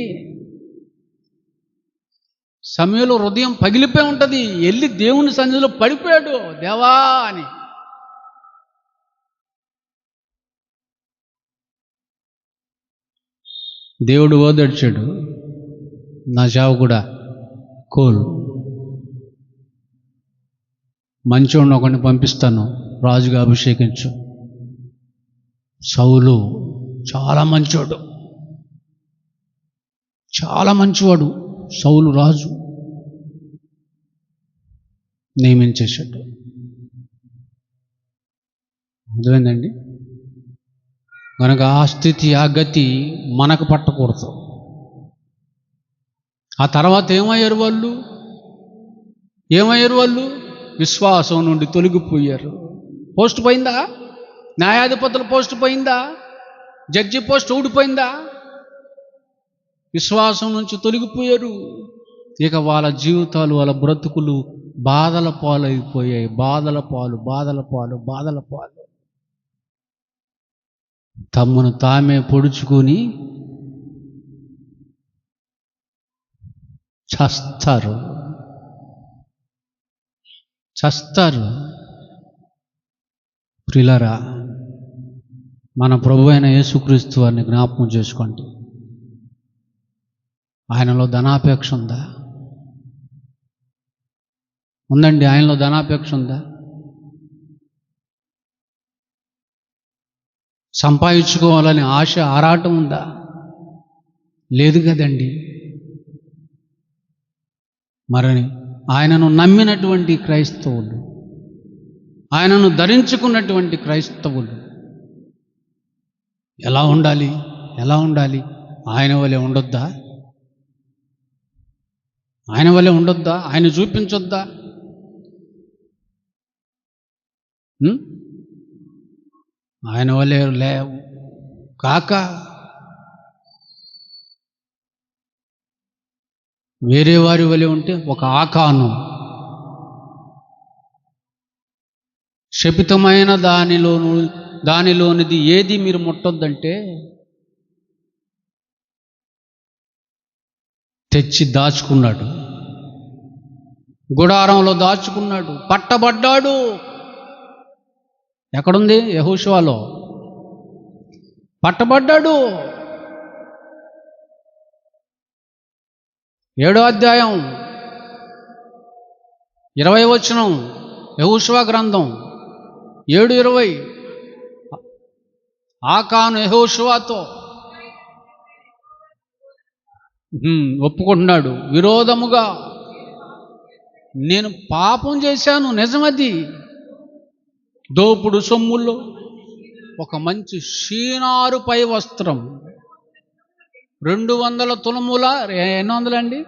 సమూయేలు హృదయం పగిలిపోయి ఉంటుంది. వెళ్ళి దేవుని సన్నిధిలో పడిపోయాడు, దేవా అని. దేవుడు ఓదడిచాడు, నా చావు కూడా కోలు, మంచోడిని ఒకడిని పంపిస్తాను, రాజుగా అభిషేకించు. సౌలు చాలా మంచోడు, చాలా మంచివాడు. సౌలు రాజు నియమించేశాడు. అర్థమైందండి? కనుక ఆ స్థితి, ఆ గతి మనకు పట్టకూడదు. ఆ తర్వాత ఏమయ్యారు వాళ్ళు? విశ్వాసం నుండి తొలగిపోయారు. పోస్ట్ పోయిందా? న్యాయాధిపతుల పోస్ట్ పోయిందా? జడ్జి పోస్ట్ ఊడిపోయిందా? విశ్వాసం నుంచి తొలగిపోయారు. ఇక వాళ్ళ జీవితాలు, వాళ్ళ బ్రతుకులు బాధల పాలు అయిపోయాయి. బాధల పాలు. తమ్మును తామే పొడుచుకొని చస్తారు. ప్రియులారా, మన ప్రభు అయిన యేసుక్రీస్తు వారిని జ్ఞాపకం చేసుకోండి. ఆయనలో ధనాపేక్ష ఉందా? ఉందండి. ఆయనలో ధనాపేక్ష ఉందా? సంపాదించుకోవాలని ఆశ, ఆరాటం ఉందా? లేదు కదండి. మరి ఆయనను నమ్మినటువంటి క్రైస్తవులు, ఆయనను ధరించుకున్నటువంటి క్రైస్తవులు ఎలా ఉండాలి? ఆయన వలె ఉండొద్దా? ఆయన చూపించొద్దా? ఆయన వలె కాక వేరే వారి వలె ఉంటే, ఒక ఆకాను శపితమైన దానిలోనిది ఏది మీరు ముట్టొద్దంటే తెచ్చి దాచుకున్నాడు, గుడారంలో దాచుకున్నాడు, పట్టబడ్డాడు. ఎక్కడుంది? యెహోషువలో పట్టబడ్డాడు. 7వ అధ్యాయం 20వ వచనం, యెహోషువ గ్రంథం 7:20. ఆకాను యెహోషువతో ఒప్పుకుంటున్నాడు, విరోధముగా నేను పాపం చేశాను, నిజమది. దోపుడు సొమ్ముల్లో ఒక మంచి షీనారు పై వస్త్రం, 200 తులముల, ఎన్ని వందలండి?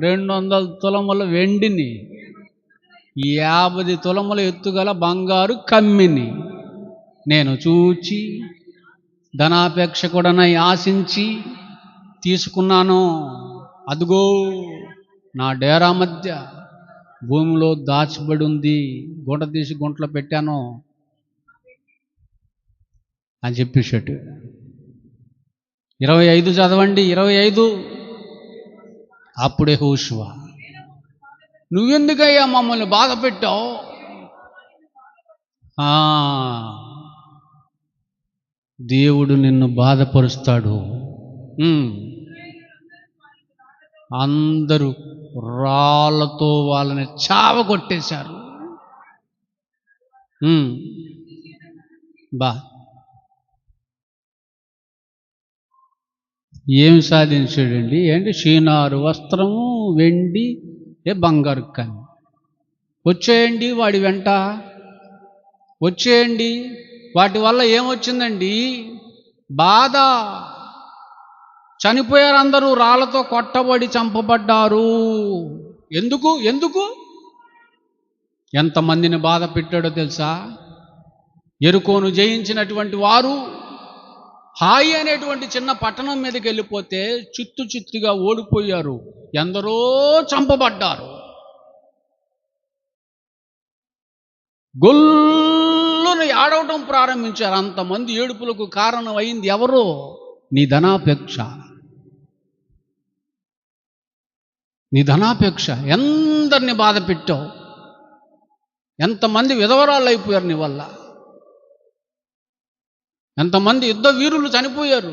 200 తులముల వెండిని, 50 తులముల ఎత్తుగల బంగారు కమ్మిని నేను చూచి ధనాపేక్షకుడనై ఆశించి తీసుకున్నాను. అదుగో నా డేరా మధ్య భూమిలో దాచబడి ఉంది, గుంట తీసి గుంటలో పెట్టాను అని చెప్పేసాడు. 25 చదవండి, 25. అప్పుడే యెహోషువ, నువ్వెందుకయ్యా మమ్మల్ని బాధ పెట్టావు? దేవుడు నిన్ను బాధపరుస్తాడు. అందరూ రాళ్ళతో వాళ్ళని చావగొట్టేశారు. బా ఏమి సాధించాడండి? ఏంటి షీనారు వస్త్రము, వెండి, బంగారు కన్ను. వచ్చేయండి వాడి వెంట, వచ్చేయండి. వాటి వల్ల ఏమొచ్చిందండి? బాధ. చనిపోయారు, అందరూ రాళ్లతో కొట్టబడి చంపబడ్డారు. ఎందుకు? ఎందుకు? ఎంతమందిని బాధ పెట్టాడో తెలుసా? యెరికోను జయించినటువంటి వారు హాయి అనేటువంటి చిన్న పట్టణం మీదకి వెళ్ళిపోతే చిత్తుగా ఓడిపోయారు, ఎందరో చంపబడ్డారు. గొల్లును ఏడవటం ప్రారంభించారు. అంతమంది ఏడుపులకు కారణం అయింది ఎవరో? నీ ధనాపేక్ష. నీ ధనాపేక్ష. ఎందరిని బాధ పెట్టావు? ఎంతమంది విధవరాళ్ళు అయిపోయారు నీ వల్ల? ఎంతమంది యుద్ధ వీరులు చనిపోయారు?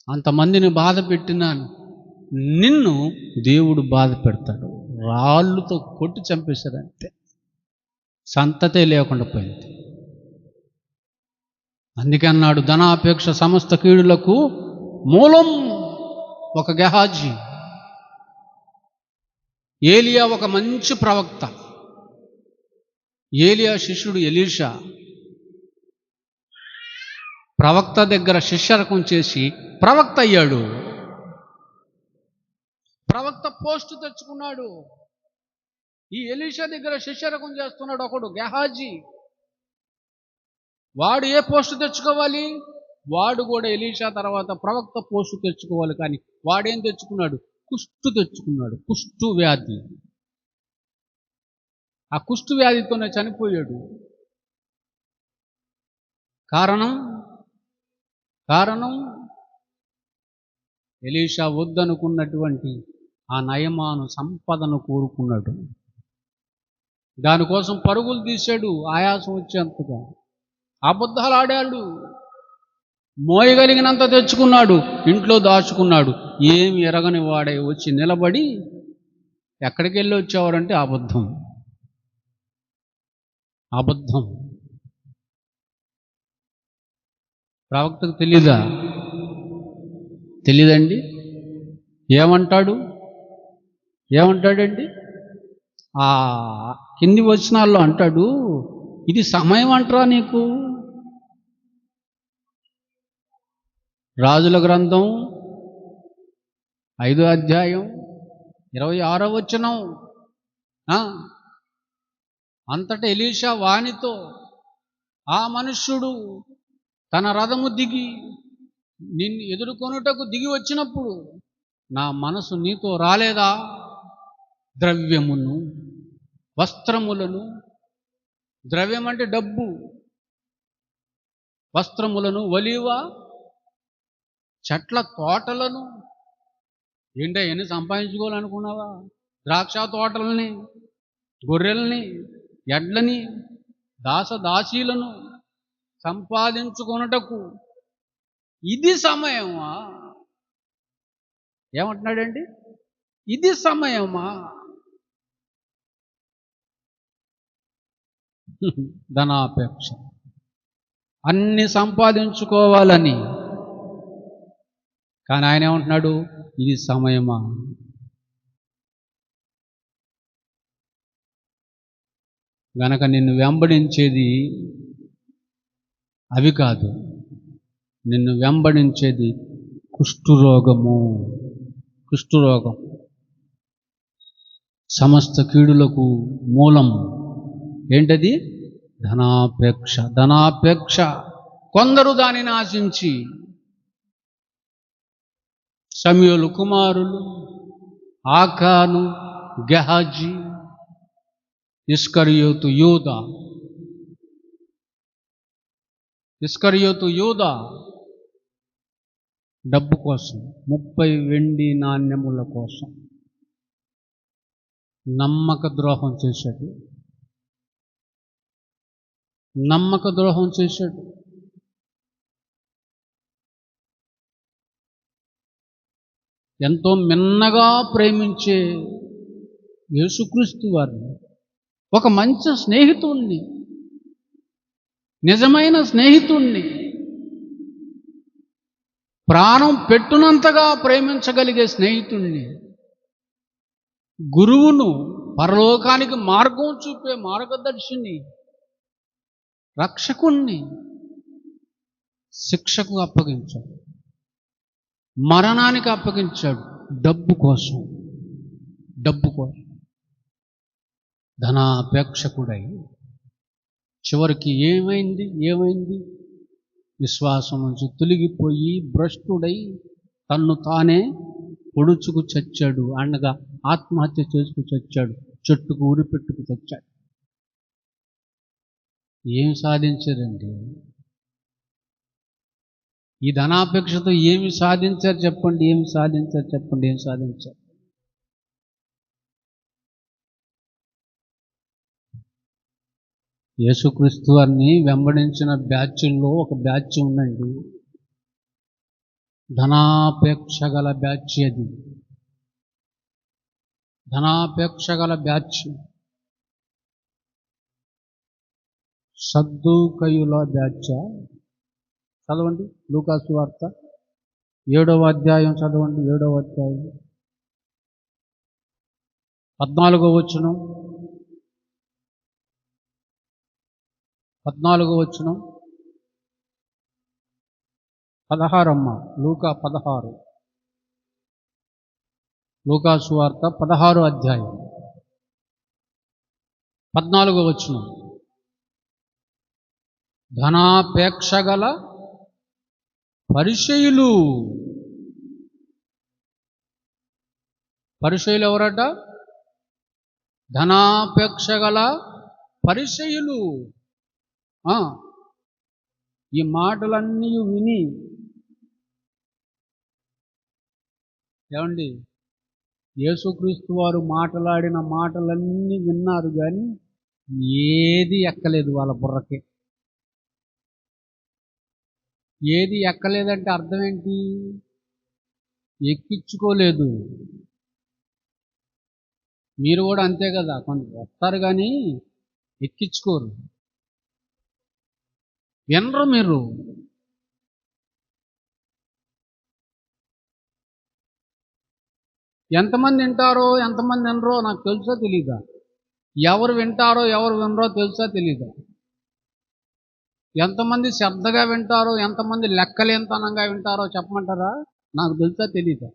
అంతమందిని బాధ పెట్టినాను. నిన్ను దేవుడు బాధ పెడతాడు. రాళ్ళతో కొట్టి చంపేశారంతే, సంతతే లేకుండా పోయింది. అందుకే అన్నాడు, ధనాపేక్ష సమస్త కీడులకు మూలం. ఒక గెహాజీ. ఏలియా ఒక మంచి ప్రవక్త. ఏలియా శిష్యుడు ఎలీషా ప్రవక్త దగ్గర శిష్యరకం చేసి ప్రవక్త అయ్యాడు. ప్రవక్త పోస్టు తెచ్చుకున్నాడు. ఈ ఎలీషా దగ్గర శిష్యరకం చేస్తున్నాడు ఒకడు గెహాజీ. వాడు ఏ పోస్టు తెచ్చుకోవాలి? వాడు కూడా ఎలీషా తర్వాత ప్రవక్త పోస్టు తెచ్చుకోవాలి. కానీ వాడేం తెచ్చుకున్నాడు? కుష్టు తెచ్చుకున్నాడు. కుష్టు వ్యాధి. ఆ కుష్టు వ్యాధితోనే చనిపోయాడు. కారణం ఎలీషా వద్దనుకున్నటువంటి ఆ నయమాను సంపదను కోరుకున్నాడు. దానికోసం పరుగులు తీశాడు, ఆయాసం వచ్చేంతగా అబద్ధాలు ఆడాడు. మోయగలిగినంత తెచ్చుకున్నాడు, ఇంట్లో దాచుకున్నాడు. ఏమి ఎరగని వాడే వచ్చి నిలబడి, ఎక్కడికి వెళ్ళి వచ్చేవారంటే అబద్ధం. ప్రవక్తకు తెలీదండి? ఏమంటాడండి? ఆ కింది వచనాల్లో అంటాడు, ఇది సమయం అంటరా నీకు? రాజుల గ్రంథం 5వ అధ్యాయం 26వ వచనం. అంతటా ఎలీషా వానితో, ఆ మనుష్యుడు తన రథము దిగి నిన్ను ఎదుర్కొనుటకు దిగి వచ్చినప్పుడు నా మనసు నీతో రాలేదా? ద్రవ్యమును, వస్త్రములను, ద్రవ్యం అంటే డబ్బు, వస్త్రములను, ఒలీవ చెట్ల తోటలను. ఏంటో ఎన్ని సంపాదించుకోవాలనుకున్నావా? ద్రాక్ష తోటలని, గొర్రెల్ని, ఎడ్లని, దాసదాసీలను సంపాదించుకొనుటకు ఇది సమయమా? ఏమంటున్నాడండి? ఇది సమయమా? ధనాపేక్ష. అన్ని సంపాదించుకోవాలని. కానీ ఆయన ఏమంటున్నాడు? ఇది సమయమా? గనక నిన్ను వెంబడించేది అవి కాదు, నిన్ను వెంబడించేది కుష్ఠరోగం. సమస్త కీడులకు మూలం ఏంటది? ధనాపేక్ష. కొందరు దానిని ఆశించి, సమూయేలు కుమారులు ఆకాను, గెహాజీ, ఇస్కరియోతు యూదా డబ్బు కోసం, 30 వెండి నాణ్యముల కోసం నమ్మక ద్రోహం చేశాడు. ఎంతో మిన్నగా ప్రేమించే యేసుక్రీస్తు వారిని, ఒక మంచి స్నేహితుణ్ణి, నిజమైన స్నేహితుణ్ణి, ప్రాణం పెట్టునంతగా ప్రేమించగలిగే స్నేహితుణ్ణి, గురువును, పరలోకానికి మార్గం చూపే మార్గదర్శిని, రక్షకుణ్ణి శిక్షకు అప్పగించాడు, మరణానికి అప్పగించాడు. డబ్బు కోసం ధనాపేక్షకుడై చివరికి ఏమైంది? విశ్వాసం నుంచి తొలగిపోయి భ్రష్టుడై తన్ను తానే పొడుచుకు చచ్చాడు. అండగా ఆత్మహత్య చేసుకు చచ్చాడు. చెట్టుకు ఉరిపెట్టుకు చచ్చాడు. ఏం సాధించారండి? ఈ ధనాపేక్షతో ఏమి సాధించారు చెప్పండి? ఏం సాధించారు? యేసుక్రీస్తు వారిని వెంబడించిన బ్యాచ్ల్లో ఒక బ్యాచ్ ఉందండి. ధనాపేక్ష గల బ్యాచ్. అది ధనాపేక్ష గల బ్యాచ్. సద్దూకయుల బ్యాచ్. చదవండి లూకా సువార్త 7వ అధ్యాయం చదవండి. 7వ అధ్యాయం 14వ వచనం. 16 అమ్మ. లూకా 16. లూకా సువార్త 16వ అధ్యాయం 14వ వచనం. ధనాపేక్ష గల పరిసయ్యులు ఎవరట? ధనాపేక్ష గల పరిసయ్యులు. ఈ మాటలన్నీ విని ఏమండి, యేసుక్రీస్తు వారు మాట్లాడిన మాటలన్నీ విన్నారు, కానీ ఏది ఎక్కలేదు వాళ్ళ బుర్రకి. ఏది ఎక్కలేదంటే అర్థం ఏంటి? ఎక్కించుకోలేదు. మీరు కూడా అంతే కదా, కొంత వస్తారు కానీ ఎక్కించుకోరు. వినరు మీరు. ఎంతమంది వింటారో ఎంతమంది వినరో నాకు తెలుసో తెలీదా? ఎవరు వింటారో ఎవరు వినరో తెలుసా తెలీదా? ఎంతమంది శ్రద్ధగా వింటారో ఎంతమంది లెక్కలేంతనంగా వింటారో చెప్పమంటారా? నాకు తెలుసా తెలీదా?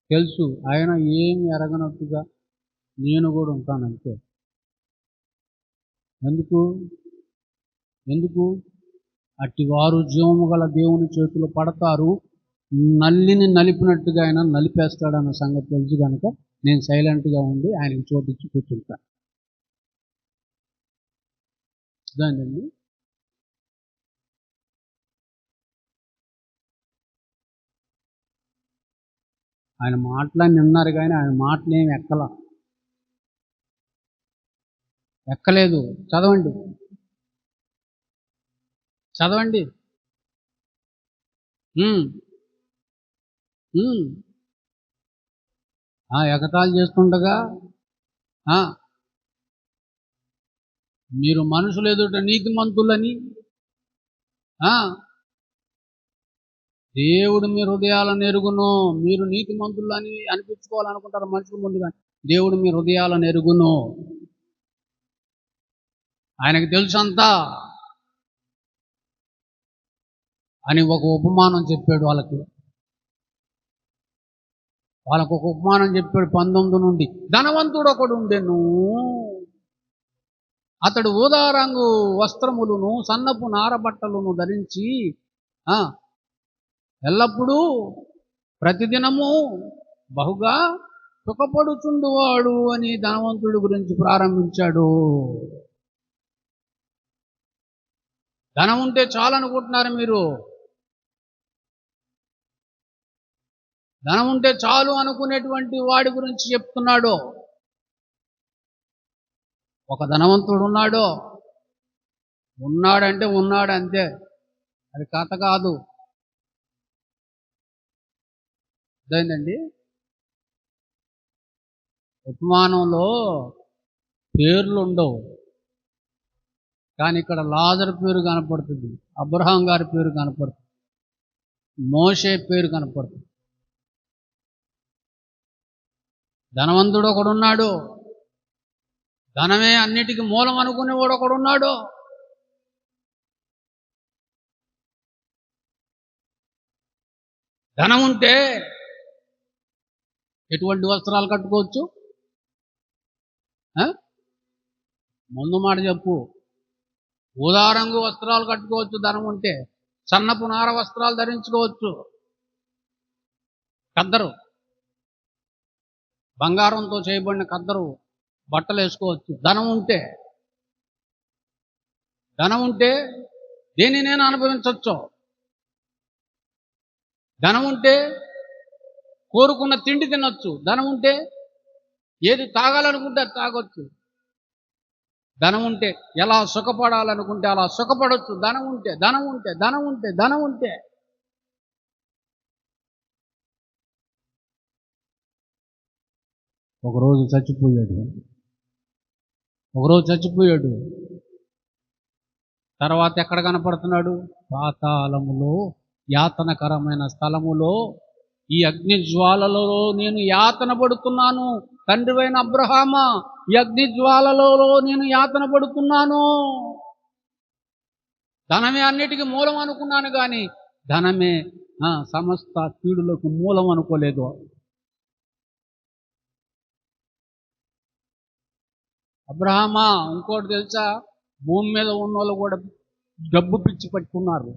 తెలుసు. ఆయన ఏమి ఎరగనట్టుగా నేను కూడా ఉంటాను అంతే. ఎందుకు అట్టివారు జీవము గల దేవుని చేతిలో పడతారు. నల్లిని నలిపినట్టుగా ఆయన నలిపేస్తాడన్న సంగతి తెలుసు కనుక నేను సైలెంట్గా ఉండి ఆయనకి చోటిచ్చి కూర్చుంటాను. దానండి. ఆయన మాటలని విన్నారు కానీ ఆయన మాటలేమి ఎక్కలేదు. చదవండి. ఎగతాళి చేస్తుండగా మీరు మనుషులు ఎదుట నీతిమంతులని, దేవుడు మీ హృదయాలను ఎరుగును. మీరు నీతిమంతులని అనిపించుకోవాలనుకుంటారు మనుషుల ముందు, కానీ దేవుడు మీ హృదయాలను ఎరుగును. ఆయనకు తెలుసంతా అని ఒక ఉపమానం చెప్పాడు వాళ్ళకు ఒక ఉపమానం చెప్పాడు 19 నుండి. ధనవంతుడు ఒకడు ఉండెను. అతడు ఊదా రంగు వస్త్రములను సన్నపు నారబట్టలను ధరించి ఎల్లప్పుడూ ప్రతిదినము బహుగా సుఖపడుచుండువాడు అని ధనవంతుడి గురించి ప్రారంభించాడు. ధనం ఉంటే చాలనుకుంటున్నారు మీరు. ధనం ఉంటే చాలు అనుకునేటువంటి వాడి గురించి చెప్తున్నాడు. ఒక ధనవంతుడు ఉన్నాడంటే ఉన్నాడు అంతే, అది కథ కాదు. అదేంటండి, ఉపమానంలో పేర్లు ఉండవు, కానీ ఇక్కడ లాజరు పేరు కనపడుతుంది, అబ్రహాం గారి పేరు కనపడుతుంది, మోషే పేరు కనపడుతుంది. ధనవంతుడు ఒకడున్నాడు, ధనమే అన్నిటికీ మూలం అనుకునేవాడు ఒకడున్నాడు. ధనం ఉంటే ఎటువంటి వస్త్రాలు కట్టుకోవచ్చు? ముందు మాట చెప్పు. ఊదారంగు వస్త్రాలు కట్టుకోవచ్చు ధనం ఉంటే, సన్నపు నార వస్త్రాలు ధరించుకోవచ్చు, కద్దరు బంగారంతో చేయబడిన కద్దరు బట్టలు వేసుకోవచ్చు ధనం ఉంటే. ధనం ఉంటే దేన్ని నేను అనుభవించవచ్చు. ధనం ఉంటే కోరుకున్న తిండి తినొచ్చు. ధనం ఉంటే ఏది తాగాలనుకుంటే అది తాగొచ్చు. ధనం ఉంటే ఎలా సుఖపడాలనుకుంటే అలా సుఖపడవచ్చు. ధనం ఉంటే ధనం ఉంటే ధనం ఉంటే ధనం ఉంటే ఒకరోజు చచ్చిపోయాడు. తర్వాత ఎక్కడ కనపడుతున్నాడు? పాతాళములో, యాతనకరమైన స్థలములో, ఈ అగ్ని జ్వాలలో నేను యాతన పడుతున్నాను. తండ్రివైన అబ్రహామా, ఈ అగ్ని జ్వాలలో నేను యాతన పడుతున్నాను. ధనమే అన్నిటికీ మూలం అనుకున్నాను, కానీ ధనమే సమస్త కీడులకు మూలం అనుకోలేదు. అబ్రహామా, ఇంకోటి తెలుసా? భూమి మీద ఉన్నోళ్ళు కూడా డబ్బు పిచ్చి పట్టుకున్నారు.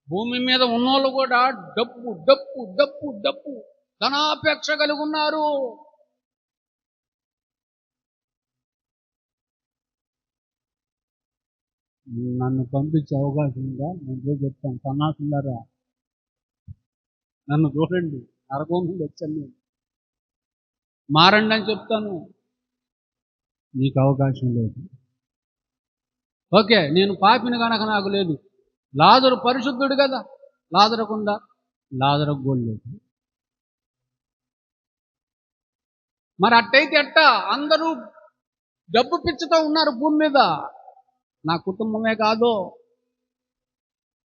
భూమి మీద ఉన్నోళ్ళు కూడా డబ్బు డబ్బు డబ్బు డబ్బు ధనాపేక్ష కలిగి ఉన్నారు. నన్ను పంపించే అవకాశం ఉందా? నేను చెప్తాను, సన్నాసులారా నన్ను చూడండి, నరకం నుండి వచ్చాను నేను, మారండి అని చెప్తాను. నీకు అవకాశం లేదు. ఓకే, నేను పాపిని కనుక నాకు లేదు. లాజరు పరిశుద్ధుడు కదా, లాజరకుందా? లాజరకు గోల్ లేదు. మరి అట్టయితే ఎట్టా? అందరూ డబ్బు పిచ్చితో ఉన్నారు భూమి మీద. నా కుటుంబమే కాదు,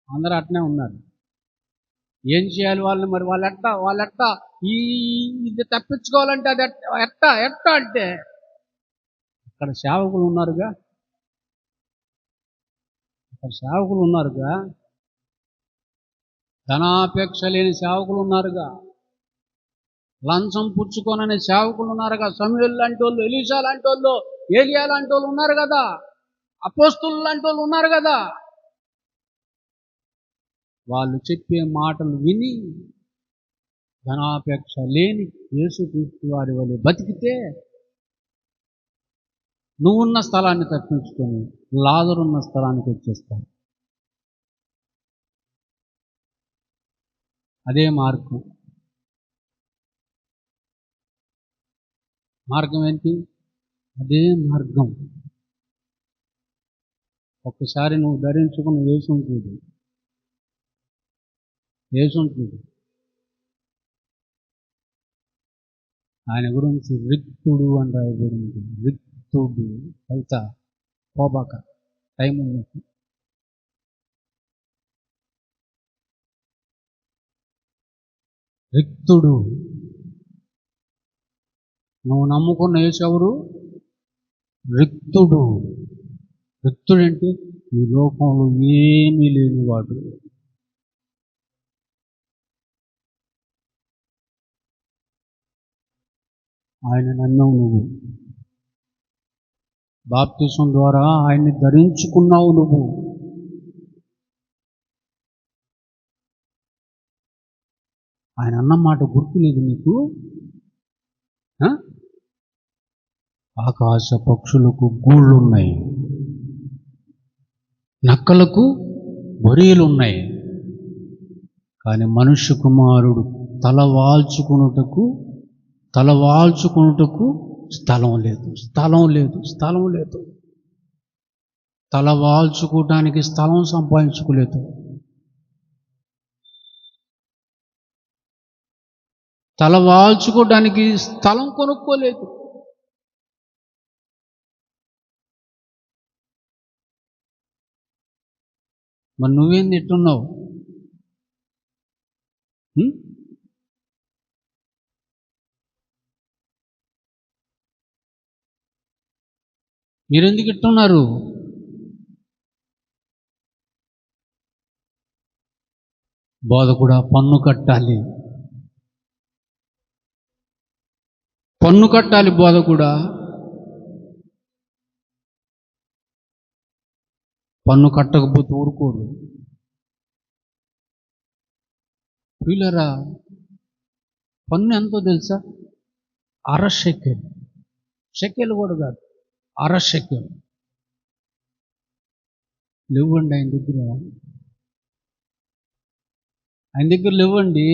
అందరూ అట్నే ఉన్నారు. ఏం చేయాలి వాళ్ళని? మరి వాళ్ళెట్టా ఇది తప్పించుకోవాలంటే అది ఎట్టా అంటే అక్కడ సేవకులు ఉన్నారుగా, ధనాపేక్ష లేని సేవకులు ఉన్నారుగా, లంచం పుచ్చుకోనని సేవకులు ఉన్నారుగా, సమూయేలు లాంటి వాళ్ళు, ఎలీషా లాంటి వాళ్ళు, ఏలియా లాంటి వాళ్ళు ఉన్నారు కదా, అపోస్తులు లాంటి వాళ్ళు ఉన్నారు కదా. వాళ్ళు చెప్పే మాటలు విని ధనాపేక్ష లేని యేసుక్రీస్తు వారి వలె బతికితే నువ్వున్న స్థలాన్ని తప్పించుకొని లాజరున్న స్థలానికి వచ్చేస్తావు. అదే మార్గం ఏంటి? అదే మార్గం. ఒక్కసారి నువ్వు ధరించుకున్న యేసుంటుంది, ఆయన గురించి రిక్తుడు అని రాయబడింది. రిక్తుడు వెళ్తా పోబాక, టైం ఉంది. రిక్తుడు. నువ్వు నమ్ముకున్న యేసు ఎవరు? రిక్తుడు. రిక్తుడంటే ఈ లోకంలో ఏమీ లేనివాడు. ఆయన నమ్మావు, నువ్వు బాప్తిసం ద్వారా ఆయన్ని ధరించుకున్నావు. నువ్వు ఆయన అన్న మాట గుర్తులేదు నీకు? ఆకాశ పక్షులకు గూళ్ళున్నాయి, నక్కలకు బొరియలున్నాయి, కానీ మనుష్య కుమారుడు తల వాల్చుకున్నటకు స్థలం లేదు. తల వాల్చుకోవటానికి స్థలం సంపాదించుకోలేదు. తల వాల్చుకోవడానికి స్థలం కొనుక్కోలేదు. మరి నువ్వేంది ఎట్టున్నావు? మీరెందుకు ఇట్టున్నారు? బోధకుడా పన్ను కట్టాలి, పన్ను కట్టాలి బోధకుడా. పన్ను కట్టకపోతే ఊరుకోరు. ప్రియులారా, పన్ను ఎంతో తెలుసా? 1/2 షెకెల్. షెకెల్ కూడా కాదు, 1/2 షెకెల్. లేవండి ఆయన దగ్గర, ఆయన దగ్గర లేవండి.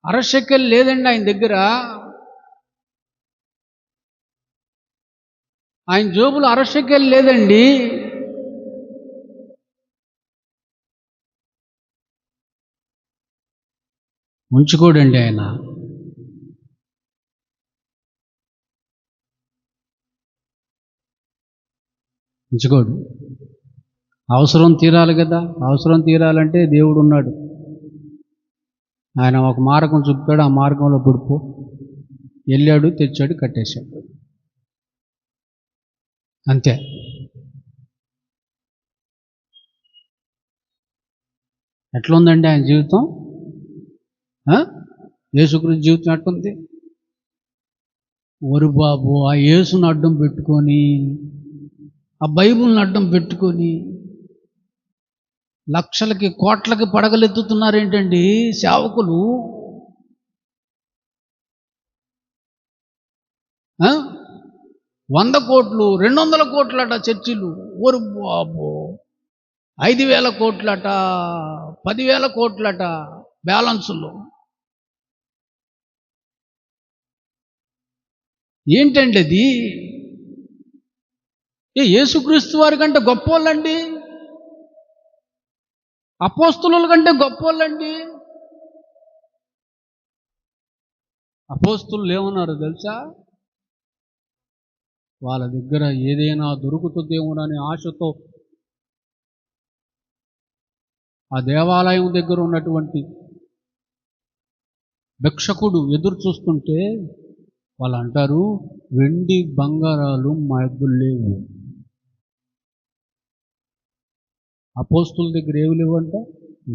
1/2 షెకెల్ లేదండి ఆయన దగ్గర. ఆయన జోబులు 1/2 షెకెల్ లేదండి. ఉంచుకోడండి ఆయన. ఉంచుకోడు. అవసరం తీరాలి కదా. అవసరం తీరాలంటే దేవుడు ఉన్నాడు. ఆయన ఒక మార్గం చూపుతాడు, ఆ మార్గంలో పుడుపు వెళ్ళాడు, తెచ్చాడు, కట్టేశాడు, అంతే. ఎట్లుందండి ఆయన జీవితం? యేసుక్రీస్తు జీవితం ఎట్లుంది? ఒరు బాబు, ఆ యేసును అడ్డం పెట్టుకొని, ఆ బైబిల్ని అడ్డం పెట్టుకొని లక్షలకి కోట్లకి పడగలెత్తుతున్నారేంటండి సేవకులు? 100 కోట్లు 200 కోట్లట చర్చిలు. ఒరు బాబు, 5,000 కోట్లట, 10,000 కోట్లట బ్యాలెన్సులు. ఏంటండి అది? యేసుక్రీస్తు వారి కంటే గొప్పోళ్ళండి, అపోస్తుల కంటే గొప్పోళ్ళండి. అపోస్తులు ఏమన్నారు తెలుసా? వాళ్ళ దగ్గర ఏదైనా దొరుకుతుందేమోనని ఆశతో ఆ దేవాలయం దగ్గర ఉన్నటువంటి భిక్షకుడు ఎదురు చూస్తుంటే వాళ్ళు అంటారు, వెండి బంగారాలు మా దగ్గర లేవు. అపోస్తుల దగ్గర ఏమి లేవంట?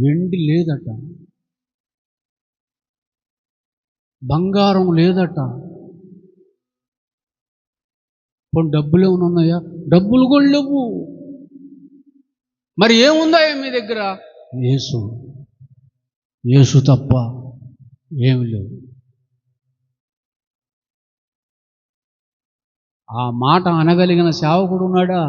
వెండి లేదట, బంగారం లేదట. ఇప్పుడు డబ్బులు ఏమైనా ఉన్నాయా? డబ్బులు కూడా లేవు. మరి ఏముందా మీ దగ్గర? యేసు, యేసు తప్ప ఏమి లేవు. ఆ మాట అనగలిగిన సేవకుడు ఉన్నాడా?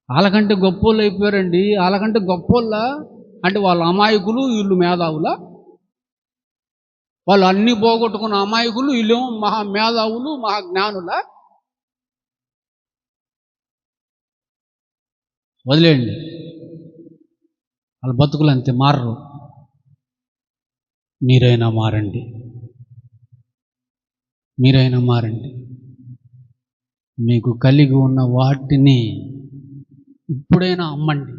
వాళ్ళకంటే గొప్పోళ్ళు అయిపోయారండి. వాళ్ళకంటే గొప్పోళ్ళ అంటే వాళ్ళ అమాయకులు, వీళ్ళు మేధావులా? వాళ్ళు అన్నీ పోగొట్టుకున్న అమాయకులు, వీళ్ళేమో మహా మేధావులు, మహా జ్ఞానులా? వదిలేయండి, వాళ్ళ బతుకులు అంతే, మారరు. మీరైనా మారండి, మీరైనా మారండి. మీకు కలిగి ఉన్న వాటిని ఇప్పుడైనా అమ్మండి,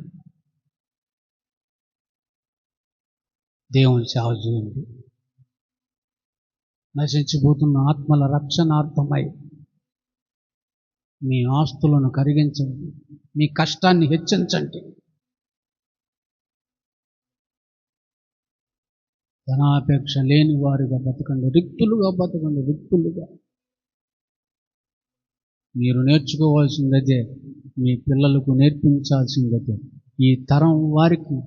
దేవుని సేవ చేయండి. నశించిపోతున్న ఆత్మల రక్షణార్థమై మీ ఆస్తులను కరిగించండి, మీ కష్టాన్ని హెచ్చించండి. ధనాపేక్ష లేని వారిగా బతకండి, రిక్తులుగా బతకండి, రిక్తులుగా. మీరు నేర్చుకోవాల్సిందే, మీ పిల్లలకు నేర్పించాల్సిందే, ఈ తరం వారికి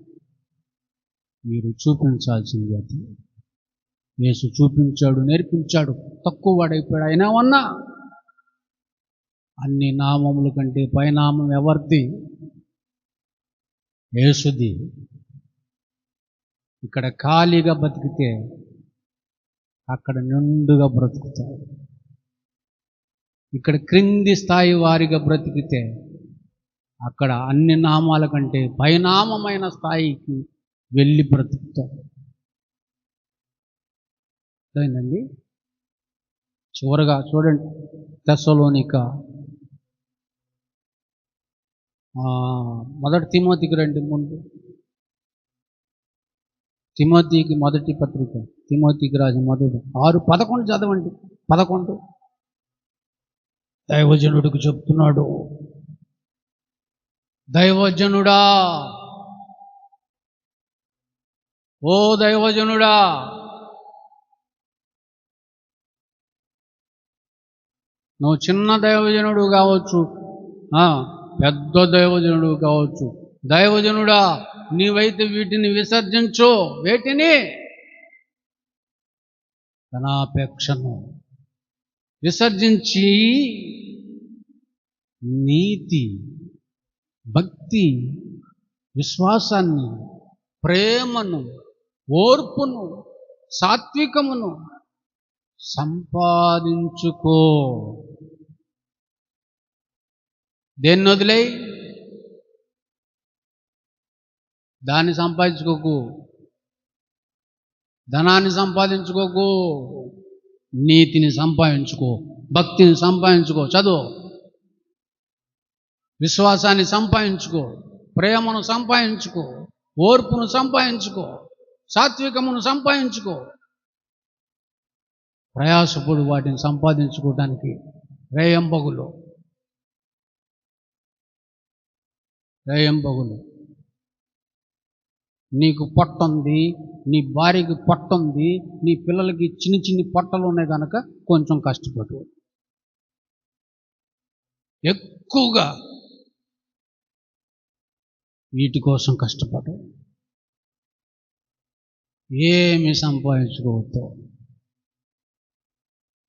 మీరు చూపించాల్సిందే. యేసు చూపించాడు, నేర్పించాడు, తక్కువ వాడైపోయాడు. అయినా ఉన్నా అన్ని నామముల కంటే పైనామం ఎవరిది? యేసుది. ఇక్కడ ఖాళీగా బతికితే అక్కడ నిండుగా బ్రతుకుతారు. ఇక్కడ క్రింది స్థాయి వారిగా బ్రతికితే అక్కడ అన్ని నామాల కంటే పైనామమైన స్థాయికి వెళ్ళి బ్రతుకుతాడు. అర్థమైందండి? చివరగా చూడండి, తెస్సలోనిక మొదటి తిమోతికి రండి. ముందు తిమోతికి మొదటి పత్రిక, తిమోతికి రాజు మొదటి 6:11 చదవండి. 11 దైవజనుడికి చెప్తున్నాడు, దైవజనుడా, ఓ దైవజనుడా, నువ్వు చిన్న దైవజనుడు కావచ్చు, పెద్ద దైవజనుడు కావచ్చు, దైవజనుడా నీవైతే వీటిని విసర్జించు. వేటిని? ధనాపేక్షను విసర్జించి నీతి, భక్తి, విశ్వాసాన్ని, ప్రేమను, ఓర్పును, సాత్వికమును సంపాదించుకో. దేన్ని వదిలేయి? దాన్ని సంపాదించుకోకు, ధనాన్ని సంపాదించుకోకు, నీతిని సంపాదించుకో, భక్తిని సంపాదించుకో, చదువు, విశ్వాసాన్ని సంపాదించుకో, ప్రేమను సంపాదించుకో, ఓర్పును సంపాదించుకో, సాత్వికమును సంపాదించుకో. ప్రయాసపడు వాటిని సంపాదించుకోవడానికి రేయంబగులు నీకు పొట్టుంది, నీ భార్యకి పొట్టుంది, నీ పిల్లలకి చిన్ని చిన్ని పొట్టలు ఉన్నాయి కనుక కొంచెం కష్టపడు. ఎక్కువగా వీటి కోసం కష్టపడు. ఏమి సంపాదించుకోవద్దు.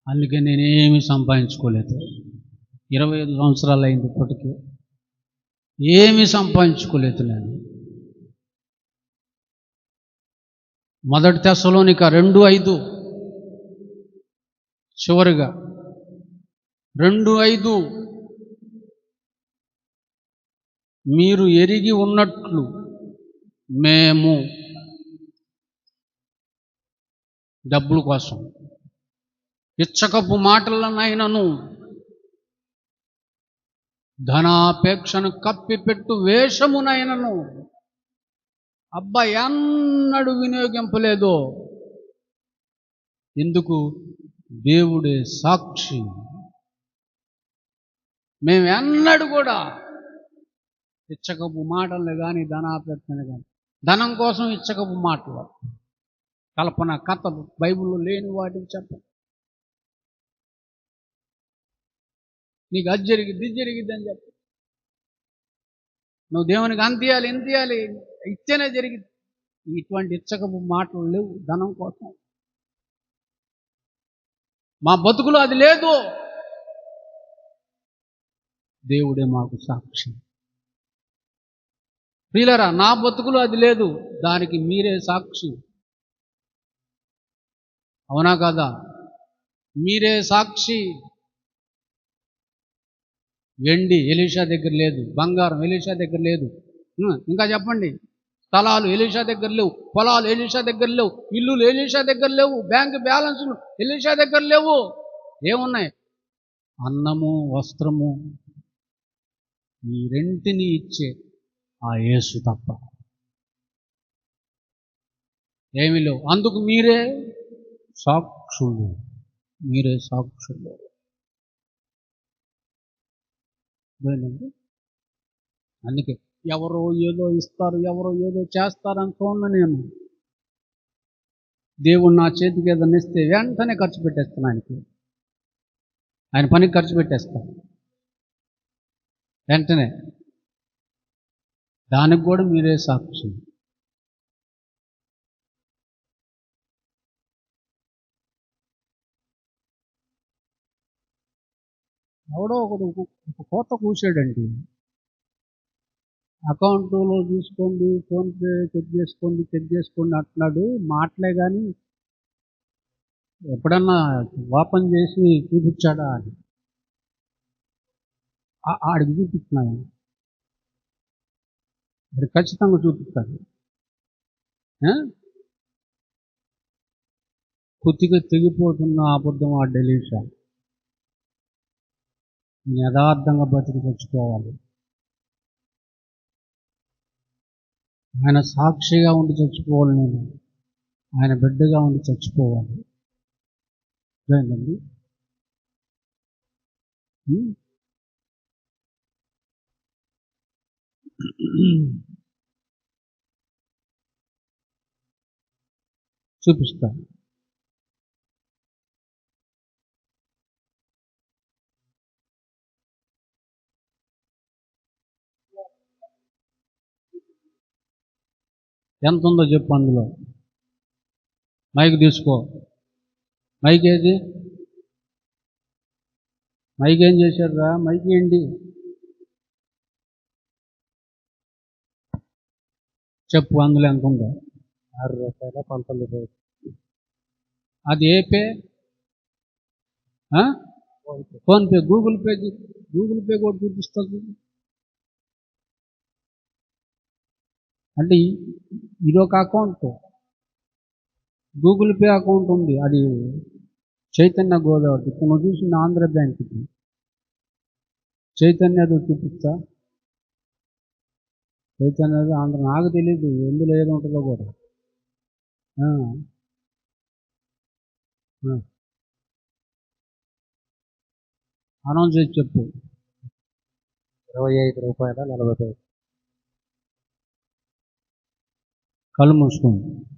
అందుకే నేనేమి సంపాదించుకోలేదు. 25 సంవత్సరాలు అయింది ఇప్పటికీ, ఏమి సంపాదించుకోలేదు నేను. మొదటి తెస్సలోనిక 2:5 చివరిగా 2:5 మీరు ఎరిగి ఉన్నట్లు మేము డబ్బుల కోసం ఇచ్చకపు మాటలనైనను ధనాపేక్షను కప్పిపెట్టు వేషమునైనను ఎన్నడూ వినియోగింపలేదు. ఎందుకు? దేవుడే సాక్షి. మేమెన్నడూ కూడా ఇచ్చకపు మాటలు కానీ ధనాపేక్షను కానీ, ధనం కోసం ఇచ్చకపు మాటలు, కల్పన కథలు, బైబిల్లో లేని వాటికి చెప్పండి. నీకు అది జరిగిద్ది, ఇది జరిగిద్ది అని చెప్పు. నువ్వు దేవునికి అంత ఇయ్యాలి, ఇంత ఇయ్యాలి, ఇస్తేనే జరిగిద్ది. ఇటువంటి ఇచ్చకపు మాటలు లేవు ధనం కోసం. మా బతుకులో అది లేదు. దేవుడే మాకు సాక్షి. ప్రియులారా, నా బతుకులో అది లేదు, దానికి మీరే సాక్షి. అవునా కదా? మీరే సాక్షి. వెండి ఎలీషా దగ్గర లేదు, బంగారం ఎలీషా దగ్గర లేదు, ఇంకా చెప్పండి, స్థలాలు ఎలీషా దగ్గర లేవు, పొలాలు ఎలీషా దగ్గర లేవు, ఇల్లులు ఎలీషా దగ్గర లేవు, బ్యాంక్ బ్యాలెన్స్లు ఎలీషా దగ్గర లేవు. ఏమున్నాయి? అన్నము, వస్త్రము, ఈ రెంటిని ఇచ్చే ఆ యేసు తప్ప ఏమీ లేవు. అందుకు మీరే సాక్షులు. మీరే సాక్షులు. అందుకే ఎవరో ఏదో ఇస్తారు, ఎవరో ఏదో చేస్తారని చూడను నేను. దేవుడు నా చేతికి ఏదైనా ఇస్తే వెంటనే ఖర్చు పెట్టేస్తాను ఆయనకి. ఆయన పనికి ఖర్చు పెట్టేస్తాను వెంటనే. దానికి కూడా మీరే సాక్షి. ఎవడో ఒకడు ఒక కోత కూసాడండి, అకౌంట్లో చూసుకోండి, ఫోన్పే చెక్ చేసుకోండి అంటున్నాడు. మాటలే కానీ ఎప్పుడన్నా ఓపెన్ చేసి చూపించాడా అని ఆడికి చూపించినాను. అది ఖచ్చితంగా చూపిస్తారు. ఆ? కుత్తిగా తెగిపోతున్న అబద్ధం ఆ డెలీషా యథార్థంగా బతికి చచ్చిపోవాలి. ఆయన సాక్షిగా ఉండి చచ్చిపోవాలి. నేను ఆయన బిడ్డగా ఉండి చచ్చిపోవాలి. ఏంటండి? చూపిస్తాను. ఎంత ఉందో చెప్పు అందులో. మైక్ తీసుకో. మైక్ ఏది? మైక్ ఏం చేశారా? మైక్ ఏంటి? చెప్పు అందులో ఎంత ఉందో. ₹6.19. అది ఏ pay? PhonePe, Google Pay. Google Pay కూడా చూపిస్తుంది. అంటే ఇదొక అకౌంట్, గూగుల్ పే అకౌంట్ ఉంది. అది చైతన్య గోదావరి. ఇప్పుడు నువ్వు చూసిన ఆంధ్ర బ్యాంక్కి చైతన్యది చూపిస్తా. చైతన్యది ఆంధ్ర నాకు తెలియదు ఎందులో ఏది ఉంటుందో కూడా. అనౌన్స్ చేసి చెప్పు. ₹25.40. కళ్ళు మూసుకోండి.